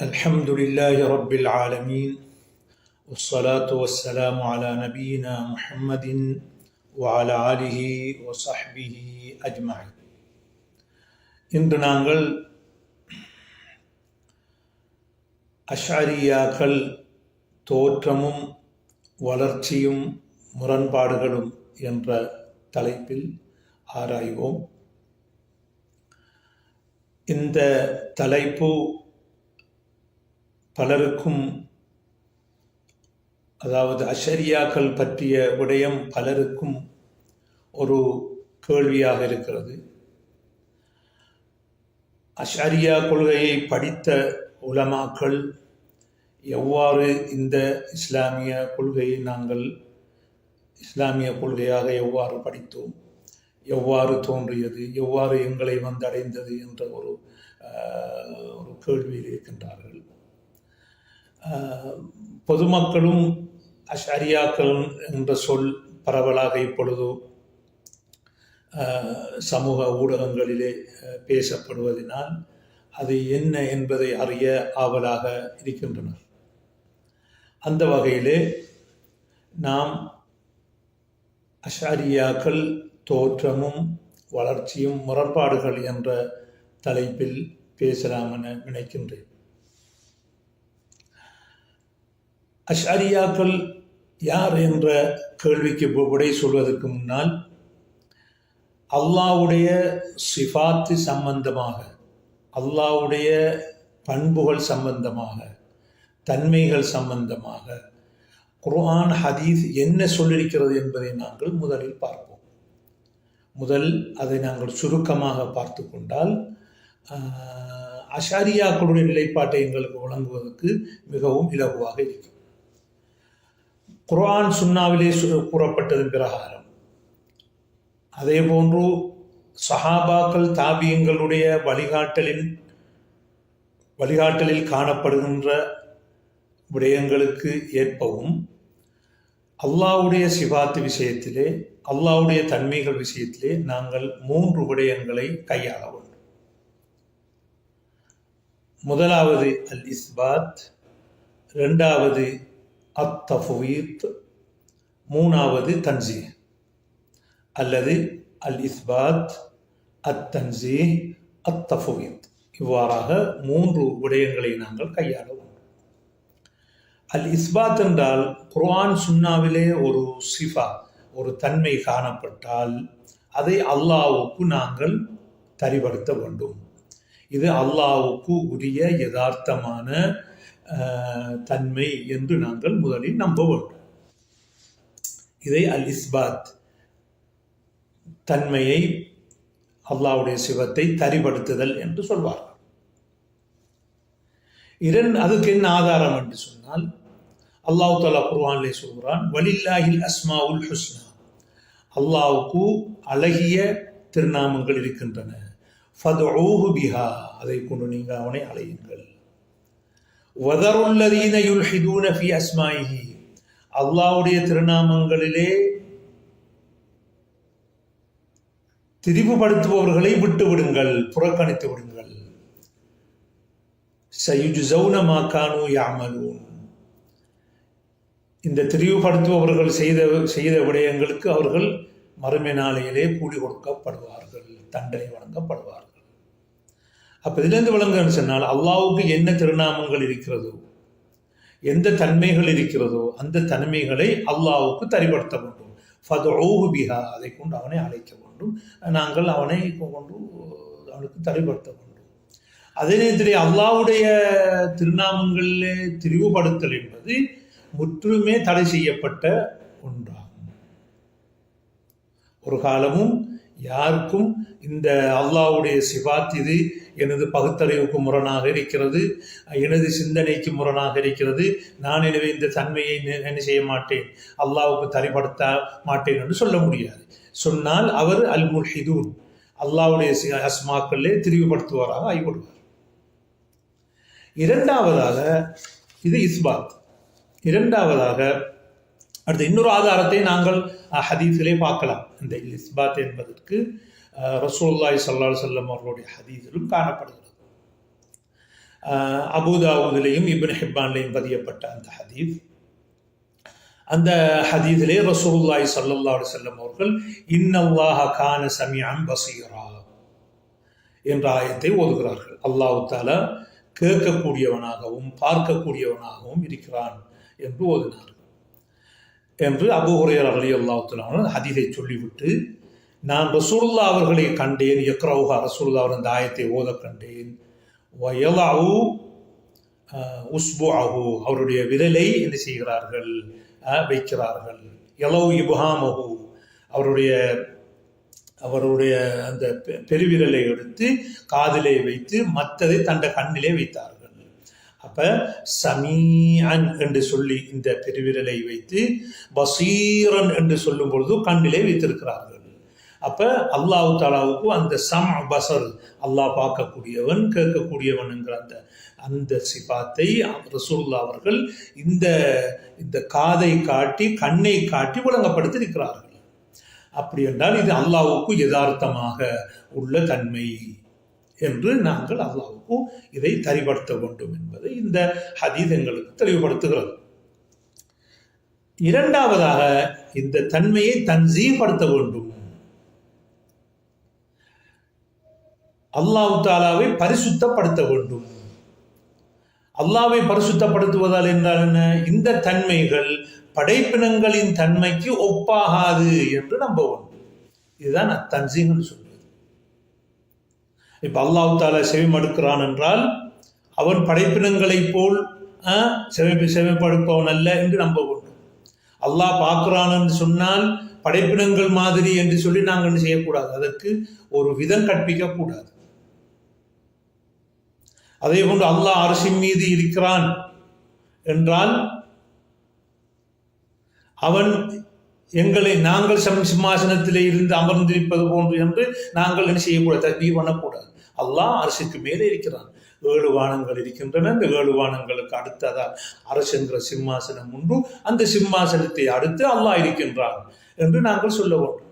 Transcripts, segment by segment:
الحمد لله رب العالمين والصلاة والسلام على نبينا محمد وعلى آله وصحبه أجمعين. இன்று நாங்கள் அஷ்அரியாக்கள் தோற்றமும் வளர்ச்சியும் முரண்பாடுகளும் என்ற தலைப்பில் ஆராய்வோம். இந்த தலைப்பு பலருக்கும், அதாவது அஷ்அரியாக்கள் பற்றிய விடயம் பலருக்கும் ஒரு கேள்வியாக இருக்கிறது. அஷ்அரியா கொள்கையை படித்த உலமாக்கள் எவ்வாறு இந்த இஸ்லாமிய கொள்கையை நாங்கள் இஸ்லாமிய கொள்கையாக எவ்வாறு படித்தோம், எவ்வாறு தோன்றியது, எவ்வாறு எங்களை வந்தடைந்தது என்ற ஒரு கேள்வியில் இருக்கின்றார்கள். பொதுமக்களும் அஷ்அரியாக்கள் என்ற சொல் பரவலாக இப்பொழுது சமூக ஊடகங்களிலே பேசப்படுவதனால் அது என்ன என்பதை அறிய ஆவலாக இருக்கின்றனர். அந்த வகையிலே நாம் அஷ்அரியாக்கள் தோற்றமும் வளர்ச்சியும் முரண்பாடுகள் என்ற தலைப்பில் பேசலாம் என நினைக்கின்றேன். அஷ்அரியாக்கள் யார் என்ற கேள்விக்கு விடை சொல்வதற்கு முன்னால் அல்லாஹ்வுடைய சிஃபாத்து சம்பந்தமாக, அல்லாஹ்வுடைய பண்புகள் சம்பந்தமாக, தன்மைகள் சம்பந்தமாக குர்ஆன் ஹதீஸ் என்ன சொல்லியிருக்கிறது என்பதை நாங்கள் முதலில் பார்ப்போம். அதை நாங்கள் சுருக்கமாக பார்த்து கொண்டால் அஷ்அரியாக்களுடைய நிலைப்பாட்டை எங்களுக்கு வழங்குவதற்கு மிகவும் இலகுவாக இருக்கும். குர்ஆன் சுன்னாவிலே கூறப்பட்டதன் பிரகாரம், அதே போன்று சஹாபாக்கள் தாபியங்களுடைய வழிகாட்டலில் காணப்படுகின்ற விடயங்களுக்கு ஏற்பவும் அல்லாஹ்வுடைய சிஃபாத்து விஷயத்திலே, அல்லாஹ்வுடைய தன்மைகள் விஷயத்திலே நாங்கள் 3 விடயங்களை கையாள வேண்டும். முதலாவது அல் இஸ்பாத், இரண்டாவது அத்தஃப்வீத், மூணாவது தன்ஸீஹ். அல்லது அல் இஸ்பாத், அத்தன்ஸீஹ், அத்தஃப்வீத், இவ்வாறாக 3 விடயங்களை நாங்கள் கையாள வேண்டும். அல் இஸ்பாத் என்றால் குர்ஆன் சுன்னாவிலே ஒரு சிஃபா, ஒரு தன்மை காணப்பட்டால் அதை அல்லாஹ்வுக்கு நாங்கள் தரிபடுத்த வேண்டும். இது அல்லாஹ்வுக்கு உரிய யதார்த்தமான தன்மை என்று நாங்கள் முதலில் நம்ப வேண்டும். இதை அல் இஸ்பாத், தன்மையை, அல்லாஹ்வுடைய சிவத்தை தரிபடுத்துதல் என்று சொல்வார்கள். அதுக்கு என்ன ஆதாரம் என்று சொன்னால், அல்லாஹ் தஆலா குர்ஆனிலே சொல்கிறான், வலில்லாஹில் அஸ்மாஉல் ஹுஸ்னா, அல்லாஹ்வுக்கு அழகிய திருநாமங்கள் இருக்கின்றன. ஃபதுஊஹு பிஹா, அதை கொண்டு நீங்கள் அவனை அழையுங்கள். வதருல்லதீன யுல்ஹிதூன ஃபீ அஸ்மாஇஹி, அல்லாஹ்வுடைய திருநாமங்களிலே திரிவுபடுத்துபவர்களை விட்டு விடுங்கள், புறக்கணித்து விடுங்கள். சயுஜ்ஸௌன மா கானூ யஅமலூன், இந்த திரிவுபடுத்துபவர்கள் செய்த விடயங்களுக்கு அவர்கள் மறுமை நாளையிலே கூலி கொடுக்கப்படுவார்கள், தண்டனை வழங்கப்படுவார்கள். அப்போ இதிலிருந்து விளங்குன்னு சொன்னால், அல்லாஹ்வுக்கு என்ன திருநாமங்கள் இருக்கிறதோ, எந்த தன்மைகள் இருக்கிறதோ அந்த தன்மைகளை அல்லாஹ்வுக்கு தரிபடுத்த வேண்டும். ஃபதுஊஹு பிஹா, அதை கொண்டு அவனை அழைக்க வேண்டும், நாங்கள் அவனை கொண்டு அவனுக்கு தரிபடுத்த வேண்டும். அதே நேரத்திலே அல்லாஹ்வுடைய திருநாமங்களிலே திரிவுபடுத்தல் என்பது முற்றுமே தடை செய்யப்பட்ட ஒன்றாகும். ஒரு காலமும் யாருக்கும் இந்த அல்லாஹ்வுடைய சிஃபாத் இது எனது பகுத்தறிவுக்கு முரணாக இருக்கிறது, எனது சிந்தனைக்கு முரணாக இருக்கிறது, நான் எனவே இந்த தன்மையை என்ன செய்ய மாட்டேன், அல்லாஹ்வுக்கு தரிபடுத்த மாட்டேன் என்று சொல்ல முடியாது. சொன்னால் அவர் அல் முல்ஹிதூன், அல்லாஹ்வுடைய அஸ்மாக்களே திரிவுபடுத்துவாராக ஆகிவிடுவார். இரண்டாவதாக இது இஸ்பாத். இரண்டாவதாக அடுத்த இன்னொரு ஆதாரத்தை நாங்கள் ஹதீஸிலே பார்க்கலாம். இந்த இஸ்பாத் என்பதற்கு ரசூலுல்லாஹி ஸல்லல்லாஹு அலைஹி வஸல்லம் அவர்களுடைய ஹதீஸிலும் காணப்படுகிறது. அபூதாவுதிலையும் இப்னு ஹிப்பான்லையும் பதியப்பட்ட அந்த ஹதீஸ். அந்த ஹதீஸிலே ரசூலுல்லாஹி ஸல்லல்லாஹு அலைஹி வஸல்லம் அவர்கள் இன்னல்லாஹ கான சமீஅன் பஸீரா என்ற ஆயத்தை ஓதுகிறார்கள். அல்லாஹ் தஆலா கேட்கக்கூடியவனாகவும் பார்க்கக்கூடியவனாகவும் இருக்கிறான் என்று ஓதினார்கள் என்று அபூ ஹுரைரா ரலியல்லாஹு தஆலா அன்ஹு ஹதீஸை சொல்லிவிட்டு, நான் ரசூலுல்லாஹ் அவர்களை கண்டேன், யக்ரவுஹா, ரசூலுல்லாஹ் அவர் அந்த ஆயத்தை ஓத கண்டேன், வயலஉ உஸ்புஅஹு, அவருடைய விரலை என்ன செய்கிறார்கள், வைக்கிறார்கள், யலவு இப்ஹாமஹு, அவருடைய அந்த பெருவிரலை எடுத்து காதிலே வைத்து மற்றதை தண்ட கண்ணிலே வைத்தார்கள். அப்ப சமீஅன் என்று சொல்லி இந்த பெருவிரலை வைத்து பசீரன் என்று சொல்லும் பொழுது கண்ணிலே வைத்திருக்கிறார்கள். அப்ப அல்லாஹ் தஆலாவுக்கு அந்த பஸர், அல்லாஹ் பார்க்கக்கூடியவன் கேட்கக்கூடியவன் என்கிற அந்த சிபாத்தை ரசூலுல்லாஹ் அவர்கள் இந்த காதை காட்டி கண்ணை காட்டி விளங்கப்படுத்தி இருக்கிறார்கள். அப்படி என்றால் இது அல்லாஹ்வுக்கு யதார்த்தமாக உள்ள தன்மை என்று நாங்கள் அல்லாஹ்வுக்கு இதை தெரிவுபடுத்த வேண்டும் என்பதை இந்த ஹதீஸ் எங்களுக்கு தெளிவுபடுத்துகிறது. இரண்டாவதாக இந்த தன்மையை தன்சீஹ்படுத்த வேண்டும். அல்லாஹ் தஆலாவை பரிசுத்தப்படுத்த வேண்டும். அல்லாஹ்வை பரிசுத்தப்படுத்துவதால் என்றால் என்ன? இந்த தன்மைகள் படைப்பினங்களின் தன்மைக்கு ஒப்பாகாது என்று நம்ப வேண்டும். இதுதான் தன்சீஹ்னு சொல்வது. இப்ப அல்லாஹ் தஆலா செவிமடுக்கிறான் என்றால் அவன் படைப்பினங்களை போல் செவிப்படுப்பவன் அல்ல என்று நம்ப வேண்டும். அல்லாஹ் பார்க்கிறான் என்று சொன்னால் படைப்பினங்கள் மாதிரி என்று சொல்லி நாங்கள் என்ன செய்யக்கூடாது, அதற்கு ஒரு விதம் கற்பிக்க கூடாது. அதே போன்று அல்லாஹ் அர்ஷின் மீது இருக்கிறான் என்றால் அவன் நாங்கள் சிம்மாசனத்திலே இருந்து அமர்ந்திருப்பது போன்று என்று நாங்கள் என்ன செய்யக்கூடாது, தஸ்பீஹ் பண்ணக்கூடாது. அல்லாஹ் அர்ஷுக்கு மேலே இருக்கிறான். 7 வானங்கள் இருக்கின்றன. இந்த 7 வானங்களுக்கு அடுத்ததால் அரசு என்கிற சிம்மாசனம் உண்டு. அந்த சிம்மாசனத்தை அடுத்து அல்லாஹ் இருக்கின்றான் என்று நாங்கள் சொல்ல வேண்டும்.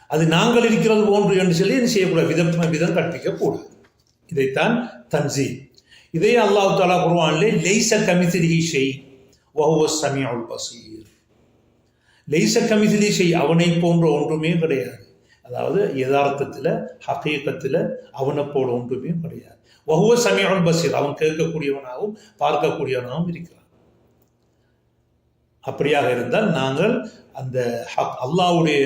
அது நாங்கள் இருக்கிறது போன்று என்று சொல்லி என்ன செய்யக்கூடாது, விதம் கற்பிக்க கூடாது. இதைத்தான் தன்சீஹ். இதை அல்லாஹ் தஆலா குர்ஆனிலே லைஸ கமிஸ்லிஹி ஷை வஹுவஸ் ஸமீஉல் பஸீர், லைஸ கமிஸ்லிஹி ஷை, அவனை போன்ற ஒன்றுமே கிடையாது. அதாவது யதார்த்தத்தில் ஹகீகத்தில் அவனை போல ஒன்றுமே கிடையாது. வஹுவ ஸமீஉல் பஸீர், அவன் கேட்கக்கூடியவனாகவும் பார்க்கக்கூடியவனாகவும் இருக்கிறான். அப்படியாக இருந்தால் நாங்கள் அந்த அல்லாஹ்வுடைய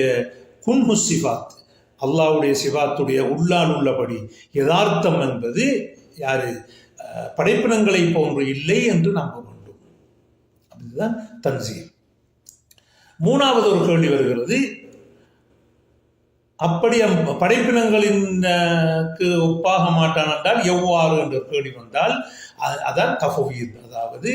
குன்ஹு சிஃபாத், அல்லாஹ்வுடைய சிஃபாத்துடைய உள்ளால் உள்ளபடி யதார்த்தம் என்பது யாரு படைப்பினங்களை போன்று இல்லை என்று நம்ப வேண்டும். அதுதான் தன்சீஹ். மூணாவது ஒரு கேள்வி வருகிறது, அப்படி படைப்பினங்களின் ஒப்பாக மாட்டான் என்றால் எவ்வாறு என்ற கேள்வி வந்தால் அதான் தஃவீத். அதாவது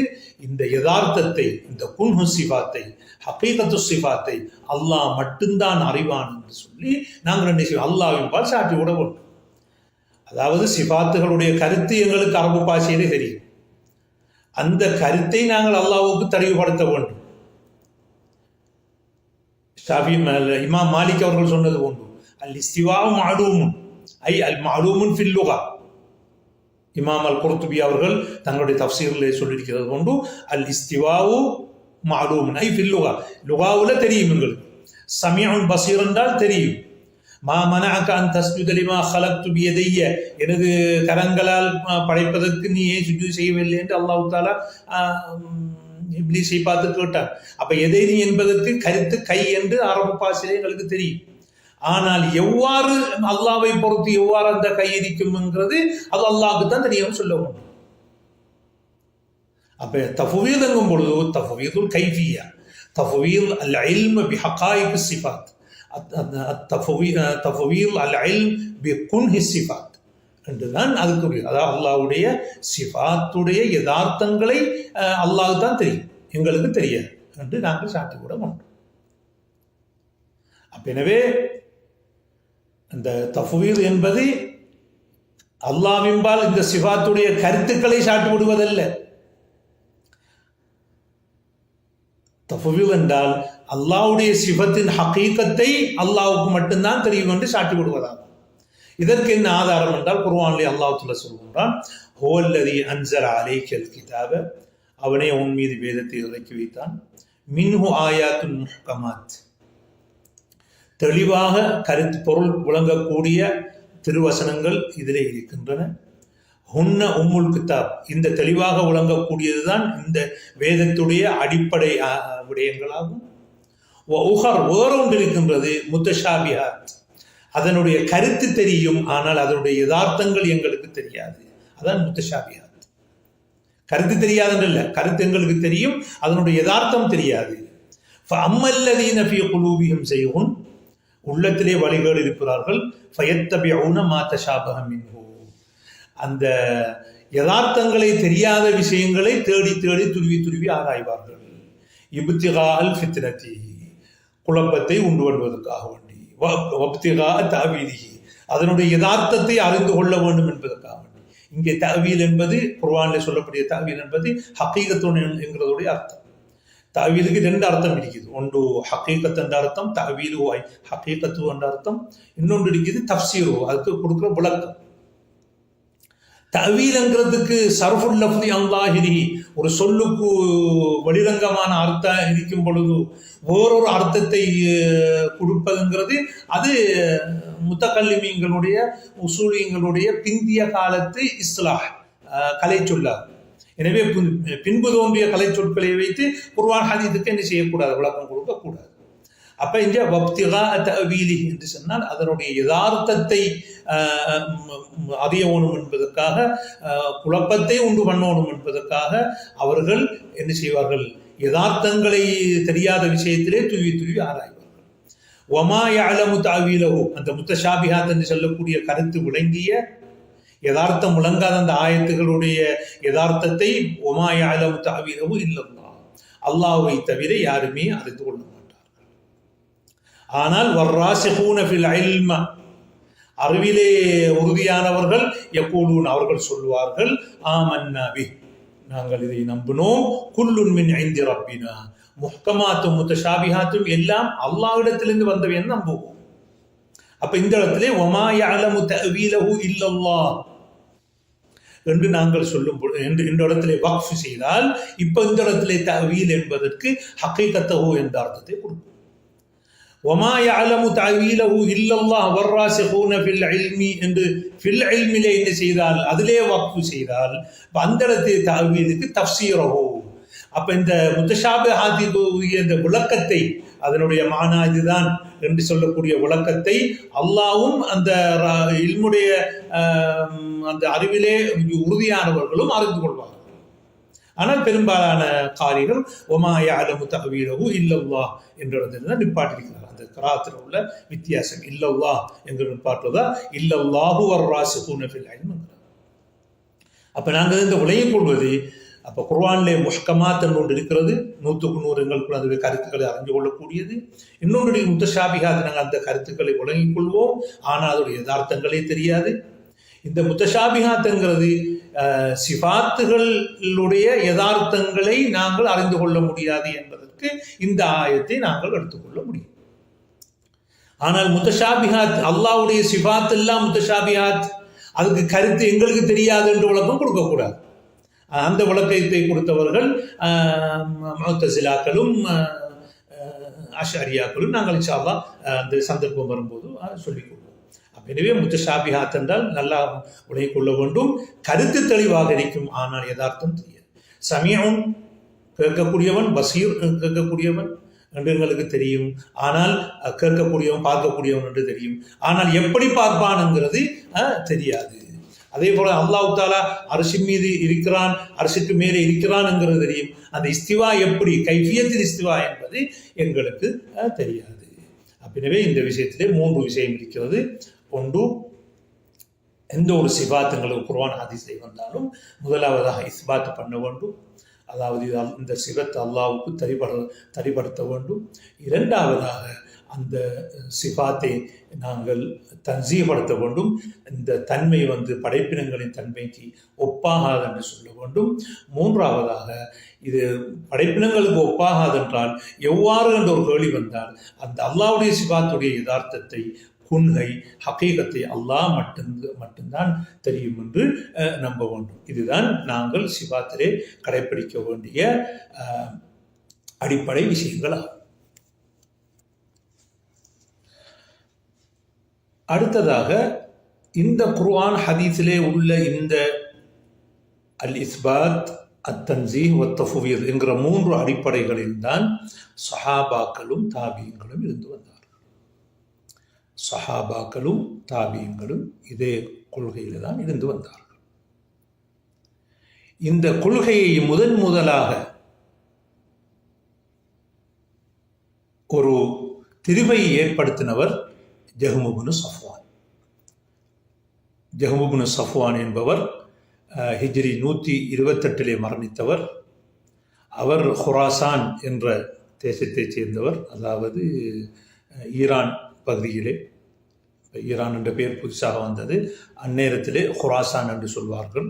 இந்த யதார்த்தத்தை, இந்த குன்ஹு சிஃபாத்தை, ஹகீகத்து சிஃபாத்தை அல்லாஹ் மட்டும்தான் அறிவான் என்று சொல்லி நாங்கள் என்ன செய்வோம், அல்லாஹ்வின் பால் சாட்டி விட வேண்டும். அதாவது சிஃபாத்துகளுடைய கருத்து எங்களுக்கு அரபு பாஷையிலே தெரியும். அந்த கருத்தை நாங்கள் அல்லாஹ்வுக்கு தெளிவுபடுத்த வேண்டும். இமாம் மாலிக் அவர்கள் சொன்னது போன்று அல் இஸ்திவாஉ மஅலூமுன் ஐ அல் மஅலூமுன் ஃபில் லுகா. இமாம் அல் குர்துபி அவர்கள் தங்களுடைய தஃப்சீரிலே சொல்லியிருக்கிறது போன்று அல் இஸ்திவாஉ மஅலூமுன் ஐ ஃபில் லுகா, லுகாவுல தெரியும் எங்களுக்கு. சமீஉன் பஸீர் என்றால் தெரியும். மா மனஅக அன் தஸ்ஜுத லிமா ஹலக்து பியதைய, எனது கரங்களால் படைப்பதற்கு நீ ஏன் சுஜூத் செய்யவில்லை என்று அல்லாஹ் தஆலா இப்லீஸை பார்த்து கேட்டார். அப்ப எதைனி என்பதற்கு கருத்து கை என்று அரபு பாஷையிலே எங்களுக்கு தெரியும். ஆனால் எவ்வாறு அல்லாஹ்வை பொறுத்து எவ்வாறு அந்த கை இருக்கும் என்கிறது அது அல்லாஹ்வுக்கு தான் தெரியும் சொல்ல வேண்டும். அப்ப தஃவீத் என்கும் பொழுது தஃவீதுல் கைஃபியா, தஃவீத் அல் இல்ம் பி ஹகாயிக் சிஃபாத், தஃவீத் அல் இல்ம் பி குன்ஹி சிஃபாத் என்றுதான் அதுக்குரிய. அதாவது அல்லாஹ்வுடைய சிஃபாத்துடைய யதார்த்தங்களை அல்லாஹ் தான் தெரியும், எங்களுக்கு தெரியாது என்று நாங்கள் சாட்டி கூட மாட்டோம். அப்ப எனவே இந்த தஃவீத் என்பது அல்லாஹ்வின்பால் இந்த சிஃபாத்துடைய கருத்துக்களை சாட்டி விடுவதல்ல. தஃவீத் என்றால் அல்லாஹ்வுடைய சிஃபத்தின் ஹகீகத்தை அல்லாஹ்வுக்கு மட்டும்தான் தெரியும் என்று சாட்டி விடுவதாகும். இதற்கு என்ன ஆதாரம் என்றால் குர்ஆனிலே அல்லாஹ் தஆலா சொல்கிறான், ஹுவல்லதி அன்ஸல அலைக்கல் கிதாப, அவனே உன் மீது வேதத்தை இறக்கி வைத்தான், மின்ஹு ஆயாத்துன் முஹ்கமாத், தெளிவாக கருத்து பொருள் விளங்கக்கூடிய திருவசனங்கள் இதிலே இருக்கின்றன. ஹுன்ன உம்முல் கிதாப், இந்த தெளிவாக விளங்கக்கூடியதுதான் இந்த வேதத்துடைய அடிப்படை விடயங்களாகும். உஹர், வேறொன்று இருக்கின்றது முத்தஷாபிஹாத், அதனுடைய கருத்து தெரியும், ஆனால் அதனுடைய யதார்த்தங்கள் எங்களுக்கு தெரியாது. அதான் முத்தஷாபிஹாத். கருத்து தெரியாதுன்றல்ல, கருத்து எங்களுக்கு தெரியும், அதனுடைய யதார்த்தம் தெரியாது. ஃபஅம்மல்லதீன ஃபீ குலூபிஹிம் ஸைகுன், உள்ளத்திலே வழிகள் இருக்கிறார்கள், ஃபயத்தபிஊன மா தஷாபஹ மின்ஹு, அந்த யதார்த்தங்களை தெரியாத விஷயங்களை தேடி தேடி துருவி துருவி ஆராய்வார்கள். இப்திகால் ஃபித்னதி, குழப்பத்தை உண்டு பண்ணுவதற்காக வேண்டி, வப்திகா தஅவீலிஹி, அதனுடைய யதார்த்தத்தை அறிந்து கொள்ள வேண்டும் என்பதற்காக வேண்டி. இங்கே தஅவீல் என்பது குர்ஆனில் சொல்லக்கூடிய தஅவீல் என்பது ஹகீகத்துன் என்கிறதுடைய அர்த்தம். தஅவீலுக்கு ரெண்டு அர்த்தம் இருக்குது. ஒன்று ஹகீகத் என்ற அர்த்தம், தஅவீலு ஹகீகத்து என்ற அர்த்தம். இன்னொன்று இருக்குது தஃப்சீரு, அதுக்கு கொடுக்குற விளக்கம். தஅவீல்ங்கிறதுக்கு சர்ஃபுல் லஃப்தி அன் லாஹிரிஹி, ஒரு சொல்லுக்கு வெளிரங்கமான அர்த்தம் இருக்கும் பொழுது வேறொரு அர்த்தத்தை கொடுப்பதுங்கிறது அது முத்தகல்லிமீன்களுடைய உசூலிங்களுடைய பிந்திய காலத்து இஸ்லாஹ் கலை சொல்லாகும். எனவே பின்பு தோன்றிய கலை சொற்களை வைத்து குர்ஆன் ஹதீஸுக்கு என்ன செய்யக்கூடாது, விளக்கம் கொடுக்கக்கூடாது. அப்ப இங்க வப்திகா தஅவீலிஹி என்று சொன்னால் அதனுடைய யதார்த்தத்தை அறியணும் என்பதற்காக, குழப்பத்தை உண்டு பண்ணணும் என்பதற்காக அவர்கள் என்ன செய்வார்கள், யதார்த்தங்களை தெரியாத விஷயத்திலே துருவி துருவி ஆராய்வார்கள். வமா யஅலமு தஅவீலஹு, அந்த முத்தஷாபிஹாத் என்று சொல்லக்கூடிய கருத்து விளங்கிய, யதார்த்தம் விளங்காத அந்த ஆயத்துகளுடைய யதார்த்தத்தை வமா யஅலமு தஅவீலஹு இல்லல்லாஹ், அல்லாஹ்வை தவிர யாருமே அறிந்து கொள்ள மாட்டார்கள். ஆனால் வர்ராசிஹூன ஃபில் இல்ம, அறிவிலே உறுதியானவர்கள், யகூலூன், அவர்கள் சொல்வார்கள், ஆமன்னா பிஹ், நாங்கள் இதை நம்பினோம், குல்லுன் மின் இன்தி ரப்பினா, முஹ்கமாத்தும் முத்தஷாபிஹாத்தும் எல்லாம் அல்லாஹ்விடத்திலிருந்து வந்தவை என்று நம்புவோம். அப்ப இந்த இடத்திலே வமா யஅலமு தஅவீலஹு இல்லல்லாஹ் என்று நாங்கள் சொல்லும் என்று இந்த இடத்திலே வக்ஃப் செய்தால், இப்ப இந்த இடத்திலே தஅவீல் என்பதற்கு ஹகீகத்தஹு என்ற அர்த்தத்தை கொடுக்கும். வமா யஅலமு தஅவீலஹு இல்லல்லாஹ் வர்ராசிஹூன ஃபில் இல்மி என்று ஃபில் இல்மிலே என்ன செய்தால், அதிலே வக்ஃப் செய்தால், அந்த இடத்திலே தஅவீலுக்கு தஃப்சீரஹு. அப்ப இந்த முத்தஷாபிஹாத்துடைய இந்த விளக்கத்தை, அதனுடைய மானா இதுதான் என்று சொல்லக்கூடிய விளக்கத்தை அல்லாஹ்வும் அந்த இல்முடைய அந்த அறிவிலே உறுதியானவர்களும் அறிந்து கொள்வார்கள். ஆனால் பெரும்பாலான காரிகள் வமா யஅலமு தஅவீலஹு இல்லல்லாஹ் என்ற இடத்துல நிப்பாட்டிருக்கிறார். அந்த கிராத்தில் உள்ள வித்தியாசம், இல்லல்லாஹ் என்று நிப்பாட்டுவதா, இல்லல்லாஹு வர்ராசிஹூன ஃபில் இல்ம். அப்ப நாங்கள் இந்த விளங்கிக் கொள்வது, அப்போ குர்ஆனிலே முஹ்கமாத் என்று ஒன்று இருக்கிறது, 100க்கு 100 எங்களுக்குள்ள அந்த கருத்துக்களை அறிந்து கொள்ளக்கூடியது. இன்னொன்று முத்தஷாபிஹாத், நாங்கள் அந்த கருத்துக்களை விளங்கிக் கொள்வோம், ஆனால் அதோடைய யதார்த்தங்களே தெரியாது. இந்த முத்தஷாபிஹாத்ங்கிறது சிஃபாத்துகளுடைய யதார்த்தங்களை நாங்கள் அறிந்து கொள்ள முடியாது என்பதற்கு இந்த ஆயத்தை நாங்கள் எடுத்துக்கொள்ள முடியும். ஆனால் முத்தஷாபிஹாத், அல்லாஹ்வுடைய சிஃபாத் எல்லாம் முத்தஷாபிஹாத், அதுக்கு கருத்து எங்களுக்கு தெரியாது என்று விளக்கம் கொடுக்கக்கூடாது. அந்த விளக்கத்தை கொடுத்தவர்கள் முஅ்தஸிலாக்களும் அஷ்அரியாக்களும் நாங்கள் இன்ஷா அல்லாஹ் அந்த சந்தர்ப்பம் வரும்போது சொல்லிக் கொள்வோம். எனவே முத்தஷாபிஹாத் என்றால் நல்லா விளங்கிக் கொள்ள வேண்டும், கருத்து தெளிவாக இருக்கும், ஆனால் யதார்த்தம் தெரியாது. சமீஉன், கேட்கக்கூடியவன், பசீர், கேட்கக்கூடியவன் என்று எங்களுக்கு தெரியும், ஆனால் கேட்கக்கூடியவன் பார்க்கக்கூடியவன் என்று தெரியும், ஆனால் எப்படி பார்ப்பான்ங்கிறது தெரியாது. அதே போல அல்லாஹ் தஆலா அர்ஷின் மீது இருக்கிறான், அர்ஷுக்கு மேலே இருக்கிறான் என்கிறது தெரியும், அந்த இஸ்திவா எப்படி, கைஃபியத்தில் இஸ்திவா என்பது எங்களுக்கு தெரியாது. எனவே இந்த விஷயத்திலே 3 விஷயம் இருக்கிறது. ஒன்று, எந்த ஒரு சிபாத்துங்களுக்கு குர்ஆன் ஹதீஸை வந்தாலும் முதலாவதாக இஸ்பாத் பண்ண வேண்டும், அதாவது இந்த சிபத்தை அல்லாஹ்வுக்கு தரிப்படுத்த வேண்டும். இரண்டாவதாக அந்த சிபாத்தை நாங்கள் தன்சீப்படுத்த வேண்டும், இந்த தன்மை படைப்பினங்களின் தன்மைக்கு ஒப்பாகாது என்று சொல்ல வேண்டும். மூன்றாவதாக இது படைப்பினங்களுக்கு ஒப்பாகாதென்றால் எவ்வாறு என்ற ஒரு கேள்வி வந்தால் அந்த அல்லாஹ்வுடைய சிபாத்துடைய யதார்த்தத்தை குன்கை ஹகீகத்தை அல்லாஹ் மட்டும்தான் தெரியும் என்று நம்ப வேண்டும். இதுதான் நாங்கள் சிபாத்திலே கடைபிடிக்க வேண்டிய அடிப்படை விஷயங்களாகும். அடுத்ததாக இந்த குர்ஆன் ஹதீஸிலே உள்ள இந்த அல் இஸ்பாத், அத்தன்சீஹ் வத்தஃபுவீத் என்கிற 3 அடிப்படைகளில் தான் சஹாபாக்களும் தாபீங்களும் இருந்து வந்தார்கள். சஹாபாக்களும் தாபீங்களும் இதே கொள்கையில் தான் இருந்து வந்தார்கள். இந்த கொள்கையை முதலாக ஒரு திரிவை ஏற்படுத்தினவர் ஜஹ்ம் இப்னு சஃப்வான். ஜஹ்ம் இப்னு சஃப்வான் என்பவர் ஹிஜ்ரி 128 மரணித்தவர். அவர் ஹுராசான் என்ற தேசத்தைச் சேர்ந்தவர், அதாவது ஈரான் பகுதியிலே. ஈரான் என்ற பெயர் புதுசாக வந்தது. அந்நேரத்திலே ஹுராசான் என்று சொல்வார்கள்.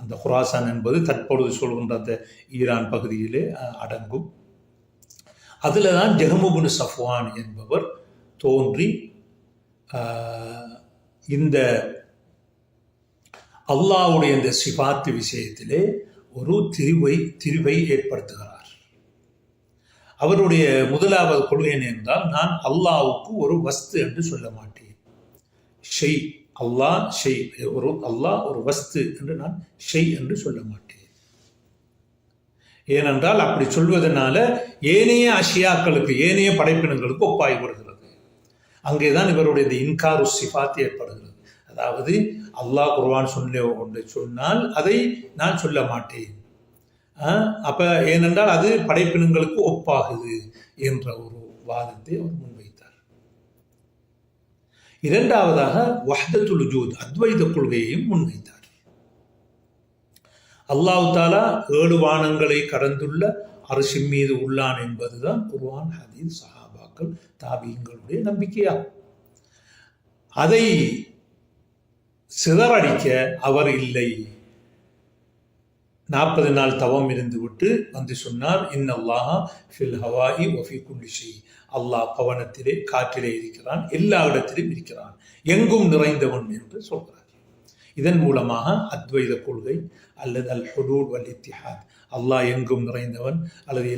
அந்த ஹுராசான் என்பது தற்பொழுது சொல்கின்ற அந்த ஈரான் பகுதியிலே அடங்கும். அதில் தான் ஜஹ்ம் இப்னு சஃப்வான் என்பவர் தோன்றி இந்த அல்லாஹ்வுடைய இந்த சிபாத்து விஷயத்திலே ஒரு திரிவை ஏற்படுத்துகிறார். அவருடைய முதலாவது கொள்கை என்றால், நான் அல்லாஹ்வுக்கு ஒரு வஸ்து என்று சொல்ல மாட்டேன். ஷெய் அல்லாஹ் ஷெய் அல்லாஹ் ஒரு வஸ்து என்று நான் ஷெய் என்று சொல்ல மாட்டேன். ஏனென்றால் அப்படி சொல்வதனால ஏனைய அஷியாக்களுக்கு, ஏனைய படைப்பினங்களுக்கு ஒப்பாய் வருகிறது. அங்கேதான் இவருடைய இந்த இன்காரு சிபாத் ஏற்படுகிறது. அதாவது அல்லாஹ் குர்ஆன் ஒன்றை சொன்னால் அதை நான் சொல்ல மாட்டேன். அப்ப ஏனென்றால் அது படைப்பினங்களுக்கு ஒப்பாகுது என்ற ஒரு வாதத்தை அவர் முன்வைத்தார். இரண்டாவதாக வஹ்தத்துல் வஜூத், அத்வைத கொள்கையையும் முன்வைத்தார். அல்லாஹ் தஆலா 7 வானங்களை கடந்துள்ள அர்ஷின் மீது உள்ளான் என்பதுதான் குர்ஆன், ஹதீஸ், சஹாபாக்கள், தாபீங்களுடைய நம்பிக்கையாகும். அதை சிதறடிக்க அவர் இல்லை. 40 நாள் தவம் இருந்து விட்டு வந்து சொன்னார், இன்னல்லாஹ ஃபில் ஹவாஇ வ ஃபீ குல்லி ஷை. அல்லாஹ் பவனத்திலே, காற்றிலே இருக்கிறான், எல்லா இடத்திலும் இருக்கிறான், எங்கும் நிறைந்தவன் என்று சொல்கிறார். இதன் மூலமாக அத்வைத கொள்கை அல்லது அல் ஹுலூல் வல் இத்திஹாத், அல்லாஹ் எங்கும் நிறைந்தவன் அல்லது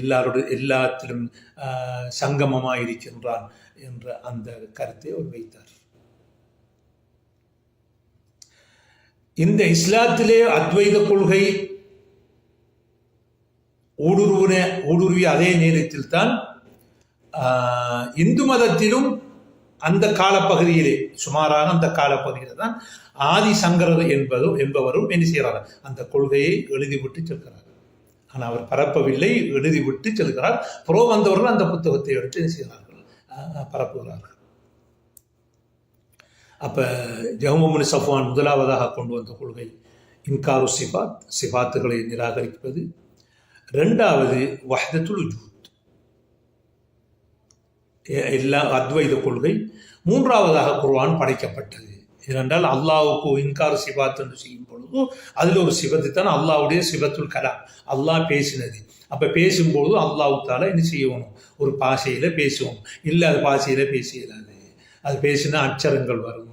எல்லாத்திலும் சங்கமமாக இருக்கின்றான் என்ற அந்த கருத்தை அவர் வைத்தார். இந்த இஸ்லாத்திலே அத்வைத கொள்கை ஊடுருவிய அதே நேரத்தில் தான் இந்து மதத்திலும் அந்த காலப்பகுதியிலே, சுமாராக அந்த காலப்பகுதியில் தான் ஆதி சங்கரர் என்பவரும் என்ன செய்கிறார், அந்த கொள்கையை எழுதிவிட்டு செல்கிறார். ஆனால் அவர் பரப்பவில்லை, எழுதிவிட்டு செல்கிறார். புறோ வந்தவர்கள் அந்த புத்தகத்தை எடுத்து என்ன செய்கிறார்கள், பரப்புகிறார்கள். அப்போ ஜஹ்ம் இப்னு சஃப்வான் முதலாவதாக கொண்டு வந்த கொள்கை இன்காரு சிபாத், சிபாத்துகளை நிராகரிப்பது. இரண்டாவது வஹ்தத்துல் வஜூத், எல்லா அத்வைத கொள்கை. மூன்றாவதாக குர்ஆன் படைக்கப்பட்டது. ஏனென்றால் அல்லாஹ்வுக்கு இன்கார் சிபாத் என்று செய்யும் பொழுது அதில் ஒரு சிபத்து தான் அல்லாஹ்வுடைய சிபத்துல் கலாம், அல்லாஹ் பேசினது. அப்போ பேசும்போது அல்லாஹ் தஆலா என்ன செய்யணும், ஒரு பாஷையில் பேசுவோம், இல்லை அது பாஷையில் பேச இயலாது. அது பேசினா அச்சரங்கள் வரும்,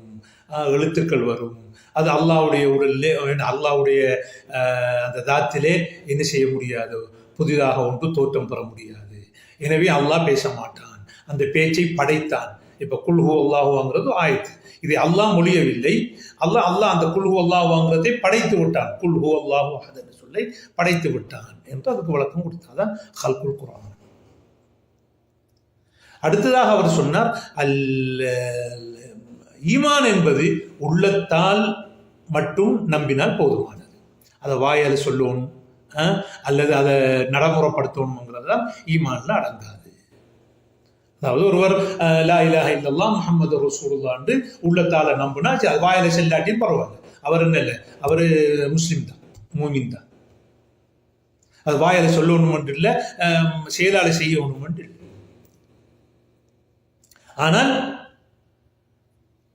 எழுத்துக்கள் வரும். அது அல்லாஹ்வுடைய அல்லாஹ்வுடைய அந்த தாத்திலே என்ன செய்ய முடியாது, புதிதாக ஒன்று தோற்றம் பெற முடியாது. எனவே அல்லாஹ் பேச மாட்டான், அந்த பேச்சை படைத்தான். இப்போ குல்ஹு அல்லாஹு வாங்கிறது ஆயத்து, இதை அல்லாஹ் மொழியவில்லை. அல்லாஹ் அந்த குல்ஹு அல்லாஹ் வாங்கிறதை படைத்து விட்டான். குல்ஹு அல்லாஹு அஹத் என்று சொல்லை படைத்து விட்டான் என்று அதுக்கு விளக்கம் கொடுத்தாதான் ஹல்குல் குர்ஆன். அடுத்ததாக அவர் சொன்னார், ஈமான் என்பது உள்ளத்தால் மட்டும் நம்பினால் போதுமானது. அதை வாயால் சொல்லணும் அல்லது அதை நடைமுறைப்படுத்தணுங்கிறது தான் ஈமான்ல அடங்காது. அதாவது ஒருவர் லா இலாஹ இல்லல்லாஹ் முஹம்மது ரசூலுல்லாஹ் என்று உள்ளத்தால நம்பினா அது வாயில செல்லாட்டியும் பரவாயில்ல, அவர் என்ன இல்லை, அவர் முஸ்லீம் தான், மூமின் தான். அது வாயில சொல்லணும் என்று இல்லை, செயலால செய்யணும் என்று இல்லை. ஆனால்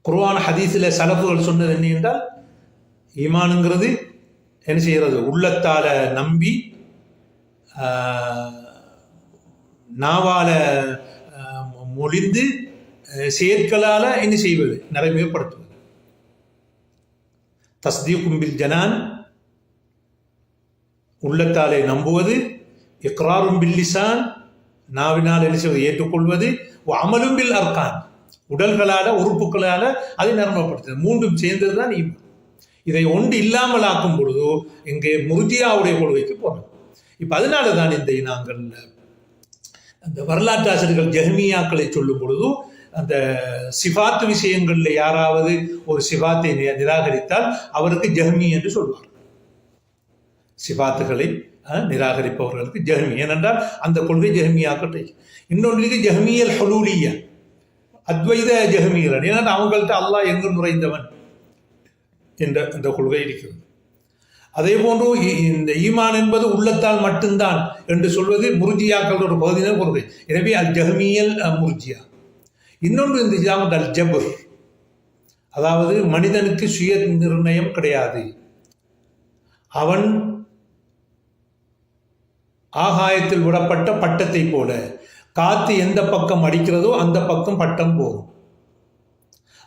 குர்ஆன் ஹதீஸில் சலஃபுகள் சொன்னது என்ன என்றால், ஈமானுங்கிறது என்ன செய்கிறது, உள்ளத்தால நம்பி நாவால மொழிந்து செயற்களால என்ன செய்வது, நடைமுறைப்படுத்துவது. தஸ்தீகும் பில் ஜனான், உள்ளத்தாலே நம்புவது, இக்ராரும் பில் லிசான், நாவினால் என்ன செய்வது, ஏற்றுக்கொள்வது, அமலும் பில் அர்கான், உடல்களால உறுப்புகளால அதை நடைமுறைப்படுத்துவது. மூன்றும் சேர்ந்ததுதான் ஈமான். இதை ஒன்று இல்லாமல் ஆக்கும் பொழுதோ இங்கே முர்ஜியாவுடைய கொள்கைக்கு போறோம். இப்ப அதனால தான் இந்த நாங்கள் அந்த வரலாற்று ஆசிரியர்கள் ஜஹ்மியாக்களை சொல்லும் பொழுது அந்த சிபாத்து விஷயங்கள்ல யாராவது ஒரு சிபாத்தை நிராகரித்தால் அவருக்கு ஜஹ்மி என்று சொல்வார். சிபாத்துகளை நிராகரிப்பவர்களுக்கு ஜஹ்மி, ஏனென்றால் அந்த கொள்கை ஜஹ்மியாக்கள். இன்னொன்றுக்கு ஜஹ்மியல் ஹுலூலியா, அத்வைத ஜஹ்மியர்கள், ஏன்னா அவங்கள்ட்ட அல்லாஹ் எங்கு நுழைந்தவன் என்ற அந்த கொள்கை இருக்கிறது. அதே போன்று இந்த ஈமான் என்பது உள்ளத்தால் மட்டும்தான் என்று சொல்வது முர்ஜியாக்களோட பகுதியினர் கொள்கை. எனவே அல் ஜஹ்மியல் முர்ஜியா. இன்னொன்று இந்த இஸ்லாமத் அல் ஜபர், அதாவது மனிதனுக்கு சுய நிர்ணயம் கிடையாது. அவன் ஆகாயத்தில் விடப்பட்ட பட்டத்தை போல, காத்து எந்த பக்கம் அடிக்கிறதோ அந்த பக்கம் பட்டம் போகும்.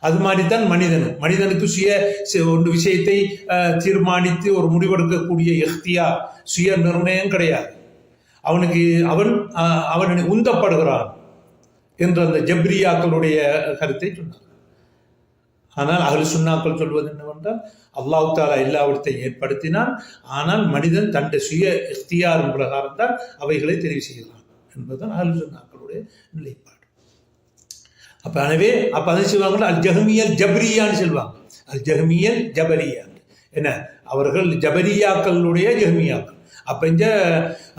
அது மாதிரிதான் மனிதனுக்கு ஒரு விஷயத்தை தீர்மானித்து ஒரு முடிவெடுக்கக்கூடிய இஹ்தியார், சுய நிர்ணயம் கிடையாது. அவன் உந்தப்படுகிறான் என்று அந்த ஜப்ரியாக்களுடைய கருத்தை சொன்னார். ஆனால் அஹ்லு சுன்னாக்கள் சொல்வது என்னவென்றால் அல்லாஹ் தஆலா எல்லாவற்றையும் ஏற்படுத்தினான், ஆனால் மனிதன் தன்னுடைய சுய இஹ்தியாரின் பிரகாரம் தான் அவைகளை தெரிவு செய்கிறான் என்பதுதான் அஹ்லு சுன்னாக்களுடைய நிலைப்பாடு. அதை சொல்லுவாங்க அல் ஜஹ்மியல் ஜப்ரியான்னு சொல்லுவாங்க, அல் ஜஹ்மியல் ஜபரியா. என்ன, அவர்கள் ஜபரியாக்களுடைய ஜஹ்மியாக்கள். அப்ப இந்த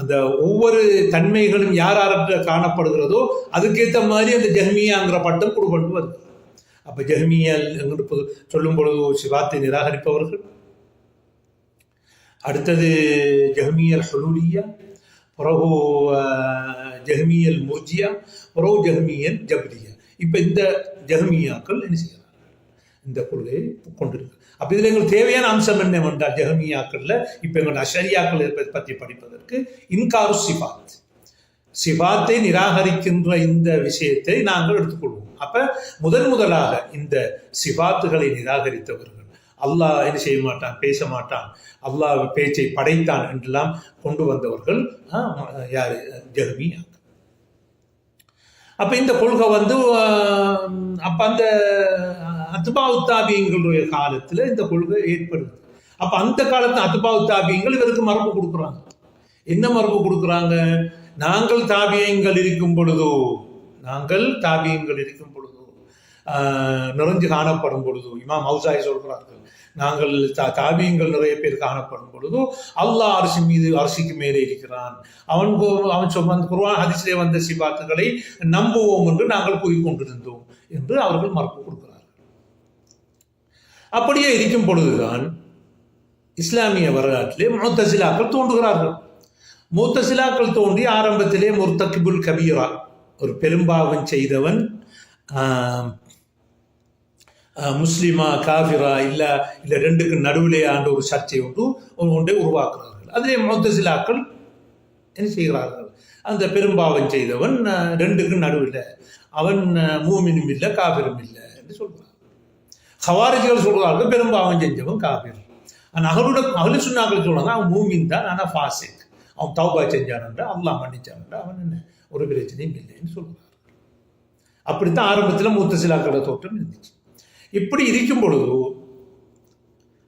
அந்த ஒவ்வொரு தன்மைகளும் யாராருக்கு காணப்படுகிறதோ அதுக்கேற்ற மாதிரி அந்த ஜஹ்மியாங்கிற பட்டம் கொடுக்கொண்டு வருது. அப்ப ஜஹ்மியல் சொல்லும் பொழுது சிவாத்தை நிராகரிப்பவர்கள், அடுத்தது ஜஹ்மியல் ஹுலூலியா, பிறகு ஜஹ்மியல் முர்ஜியா, பிறகு ஜஹ்மியல் ஜப்ரியா. இப்ப இந்த ஜஹ்மியாக்கள் என்ன செய்யறாங்க, இந்த கொள்கையை கொண்டிருக்கு. அப்ப இதுல எங்களுக்கு தேவையான அம்சம் என்னவென்றால் ஜஹ்மியாக்கள்ல இப்ப எங்களோட அஷரியாக்கள் பற்றி படிப்பதற்கு இன்காரு சிபாத், சிபாத்தை நிராகரிக்கின்ற இந்த விஷயத்தை நாங்கள் எடுத்துக்கொள்வோம். அப்ப முதலாக இந்த சிபாத்துகளை நிராகரித்தவர்கள், அல்லாஹ் என்ன செய்ய மாட்டான், பேச மாட்டான், அல்லாஹ் பேச்சை படைத்தான் என்றெல்லாம் கொண்டு வந்தவர்கள் யாரு, ஜஹ்மியாக்கள். அப்ப இந்த கொள்கை அப்ப அந்த அத்பாஉ தாபியீன்களுடைய காலத்துல இந்த கொள்கை ஏற்படுது. அப்ப அந்த காலத்து அத்பாஉ தாபியீன்கள் இவருக்கு மரபு கொடுக்குறாங்க. என்ன மரபு கொடுக்குறாங்க, நாங்கள் தாபியீன்கள் இருக்கும் பொழுதோ நிறைஞ்சு காணப்படும் பொழுதோ, இமாம் மௌசாய் சொல்கிறார்கள், நாங்கள் தாபியீன்கள் நிறைய பேர் காணப்படும் பொழுதோ அல்லாஹ் அரிசிக்கு மேலே இருக்கிறான், அவன் குர்ஆன் ஹதீஸிலே வந்த சிபாத்துகளை நம்புவோம் என்று நாங்கள் கூறிக்கொண்டிருந்தோம் என்று அவர்கள் மறுப்பு கொடுக்கிறார்கள். அப்படியே இருக்கும் பொழுதுதான் இஸ்லாமிய வரலாற்றிலே முஅ்தஸிலாக்கள் தோன்றுகிறார்கள். முஅ்தஸிலாக்கள் தோன்றி ஆரம்பத்திலே முர்தகிபுல் கபீரா, ஒரு பெரும்பாவம் செய்தவன், முஸ்லிமா காஃபிரா இல்ல ரெண்டுக்கு நடுவிலே ஆண்ட ஒரு சர்ச்சை ஒன்றை உருவாக்குறார்கள். அதிலே முஅ்தஸிலாக்கள் என்ன செய்கிறார்கள், அந்த பெரும்பாவம் செய்தவன் ரெண்டுக்கு நடுவில், அவன் மூமினும் இல்லை காஃபிரும் இல்லை என்று சொல்கிறார்கள். ஹவாரிஜிகள் சொல்கிறார்கள் பெரும்பாவம் செஞ்சவன் காஃபிர். ஆனால் அஹ்லு சுன்னாக்கள் சொல்றாங்க அவன் மூமின் தான், ஆனால் ஃபாசிக், அவன் தௌபா செஞ்சான், அல்லாஹ் மன்னிச்சான், அவன் என்ன ஒரு பிரச்சனையும் இல்லைன்னு சொல்கிறார்கள். அப்படித்தான் ஆரம்பத்தில் முஅ்தஸிலாக்களோட தோற்றம் இருந்துச்சு. இப்படி இருக்கும் பொழுது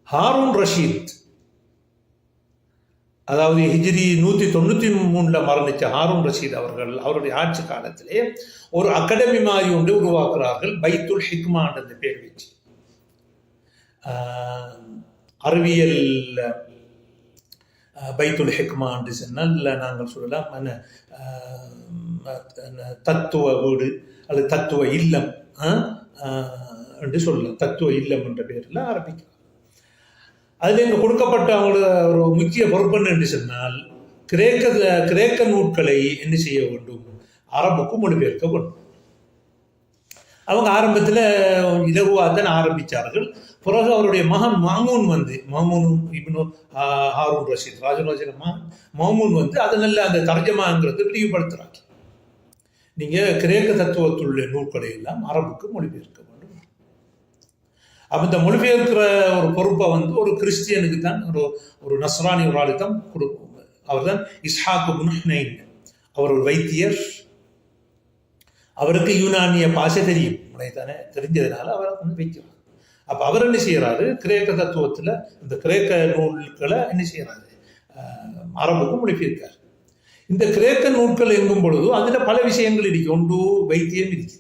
ஹாரூன் ரஷீத், அதாவது ஹிஜ்ரி 193 மரணிச்ச ஹாரூன் ரஷீத் அவர்கள் அவருடைய ஆட்சி காலத்திலே ஒரு அகாடமி மாதிரி ஒன்று உருவாக்குறார்கள், பைத்துல் ஹிக்மா என்ற பேர் வச்சு. அறிவியல் பைத்துல் ஹிக்மா என்று சொன்னால் நாங்கள் சொல்லலாம் தத்துவ வீடு அல்லது தத்துவ இல்லம் என்று சொல்லலாம். தத்துவ இல்லம் என்ற பெயரில் ஆரம்பிக்கிறார். அதில் இங்கே கொடுக்கப்பட்ட அவங்களோட ஒரு முக்கிய பொறுப்பு என்று சொன்னால் கிரேக்க நூட்களை என்ன செய்ய வேண்டும், அரபுக்கு மொழிபெயர்க்க வேண்டும். அவங்க ஆரம்பத்தில் இலகுவாக ஆரம்பித்தார்கள். பிறகு அவருடைய மகன் மாமூன் இப்னு ஹாரூன் ரஷீத், ராஜராஜ மகன் மாமூன் அதை நல்ல அந்த தர்ஜமாங்கிறது விரிவுபடுத்துறாங்க. நீங்கள் கிரேக்க தத்துவத்துள்ள நூல்களை எல்லாம் அரபுக்கு மொழிபெயர்க்க வேண்டும். அப்போ இந்த மொழிபெயர்க்கிற ஒரு பொறுப்பை வந்து ஒரு கிறிஸ்டியனுக்கு தான், ஒரு நஸ்ரானி ஒரு ஆளு தான் கொடுக்கும். அவர் தான் இஸ்ஹாக் இப்னு ஹுனைன். அவர் ஒரு வைத்தியர். அவருக்கு யூனானிய பாஷை தெரியும், தானே தெரிஞ்சதுனால அவரை கொண்டு வைக்கிறார். அப்போ அவர் என்ன செய்யறாரு, கிரேக்க தத்துவத்தில் இந்த கிரேக்க நூல்களை என்ன செய்யறாரு, அரபுக்கு மொழிபெயர்க்கார். இந்த கிரேக்க நூல்கள் எங்கும் பொழுது அதில் பல விஷயங்கள் இருக்கு. ஒன்று வைத்தியம் இருக்கு,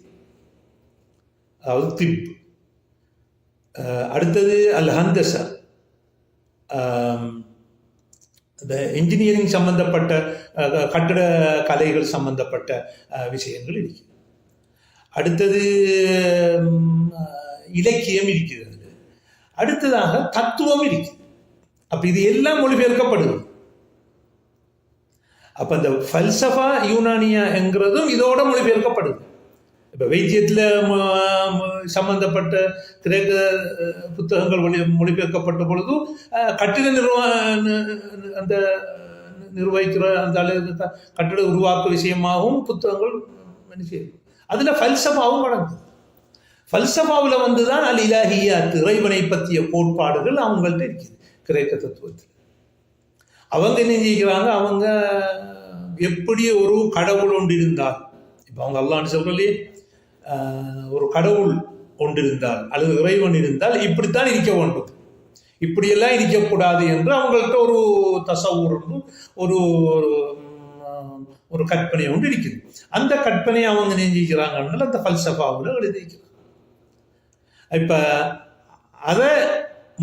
அதாவது திப். அடுத்தது அல் ஹந்தஸா, இந்த இன்ஜினியரிங் சம்பந்தப்பட்ட கட்டிட கலைகள் சம்பந்தப்பட்ட விஷயங்கள் இருக்கு. அடுத்தது இலக்கியம் இருக்கிறது. அடுத்ததாக தத்துவம் இருக்கு. அப்ப இது எல்லாம் மொழிபெயர்க்கப்படுது. அப்ப இந்த ஃபல்சஃபா யூனானியா என்கிறதும் இதோட மொழிபெயர்க்கப்படுது. இப்ப வைத்தியத்தில் சம்பந்தப்பட்ட கிரேக்க புத்தகங்கள் மொழிபெயர்க்கப்பட்ட பொழுது கட்டிட அந்த நிர்வகிக்கிற அந்த கட்டிட உருவாக்க விஷயமாகவும் புத்தகங்கள் அதுல ஃபல்சஃபாவும் நடக்குது. ஃபல்சஃபாவில் வந்து தான் அல் இலாஹியாத், இறைவனை பற்றிய கோட்பாடுகள் அவங்கள்ட்ட இருக்குது கிரேக்க தத்துவத்தில். அவங்க என்ன செய்கிறாங்க, அவங்க எப்படி ஒரு கடவுள் ஒன்று இருந்தால், இப்போ அவங்க அல்லாஹ்னு சொல்றலையே, ஒரு கடவுள் ஒன்று இருந்தால் அல்லது இறைவன் இருந்தால் இப்படித்தான் இருக்க வேண்டும், இப்படியெல்லாம் இருக்கக்கூடாது என்று அவங்கள்ட்ட ஒரு தசவூர் ஒரு ஒரு கற்பனை ஒன்று இருக்குது. அந்த கற்பனையை அவங்க நெஞ்சிக்கிறாங்கன்னு அந்த ஃபல்சஃபாவில் எழுதிக்கிறாங்க. இப்போ அதை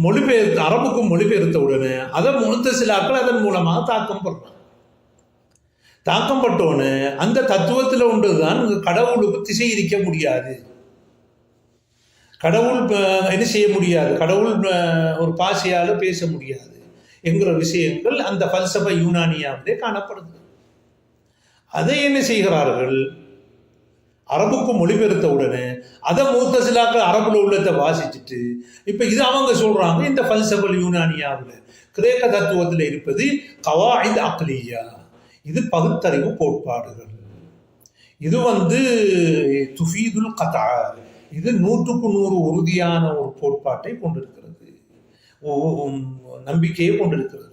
மொழிபெயர்த்து அரபுக்கும் மொழிபெயர்த்த உடனே அதை முத்தசிலாக்கள் அதன் மூலமாக தாக்கம் பட்டோன்னு அந்த தத்துவத்தில் ஒன்றுதான் கடவுளுக்கு திசை இருக்க முடியாது, கடவுள் என்ன செய்ய முடியாது, கடவுள் ஒரு பாஷையால் பேச முடியாது என்கிற விஷயங்கள் அந்த ஃபல்சஃபா யூனானியாவிலே காணப்படுது. அதை என்ன செய்கிறார்கள், அரபுக்கு மொழிபெயர்த்த உடனே அதை முத்தசிலாக்கள் அரபுல உள்ளத்தை வாசிச்சுட்டு இப்ப இது அவங்க சொல்றாங்க, இந்த ஃபல்சஃபா யூனானியாவில் கிரேக்க தத்துவத்தில் இருப்பது கவாயித் அக்லியா, இது பகுத்தறிவு கோட்பாடுகள், இது வந்து துஃபீதுல் கதா, இது 100% உறுதியான ஒரு கோட்பாட்டை கொண்டிருக்கிறது, நம்பிக்கையை கொண்டிருக்கிறது.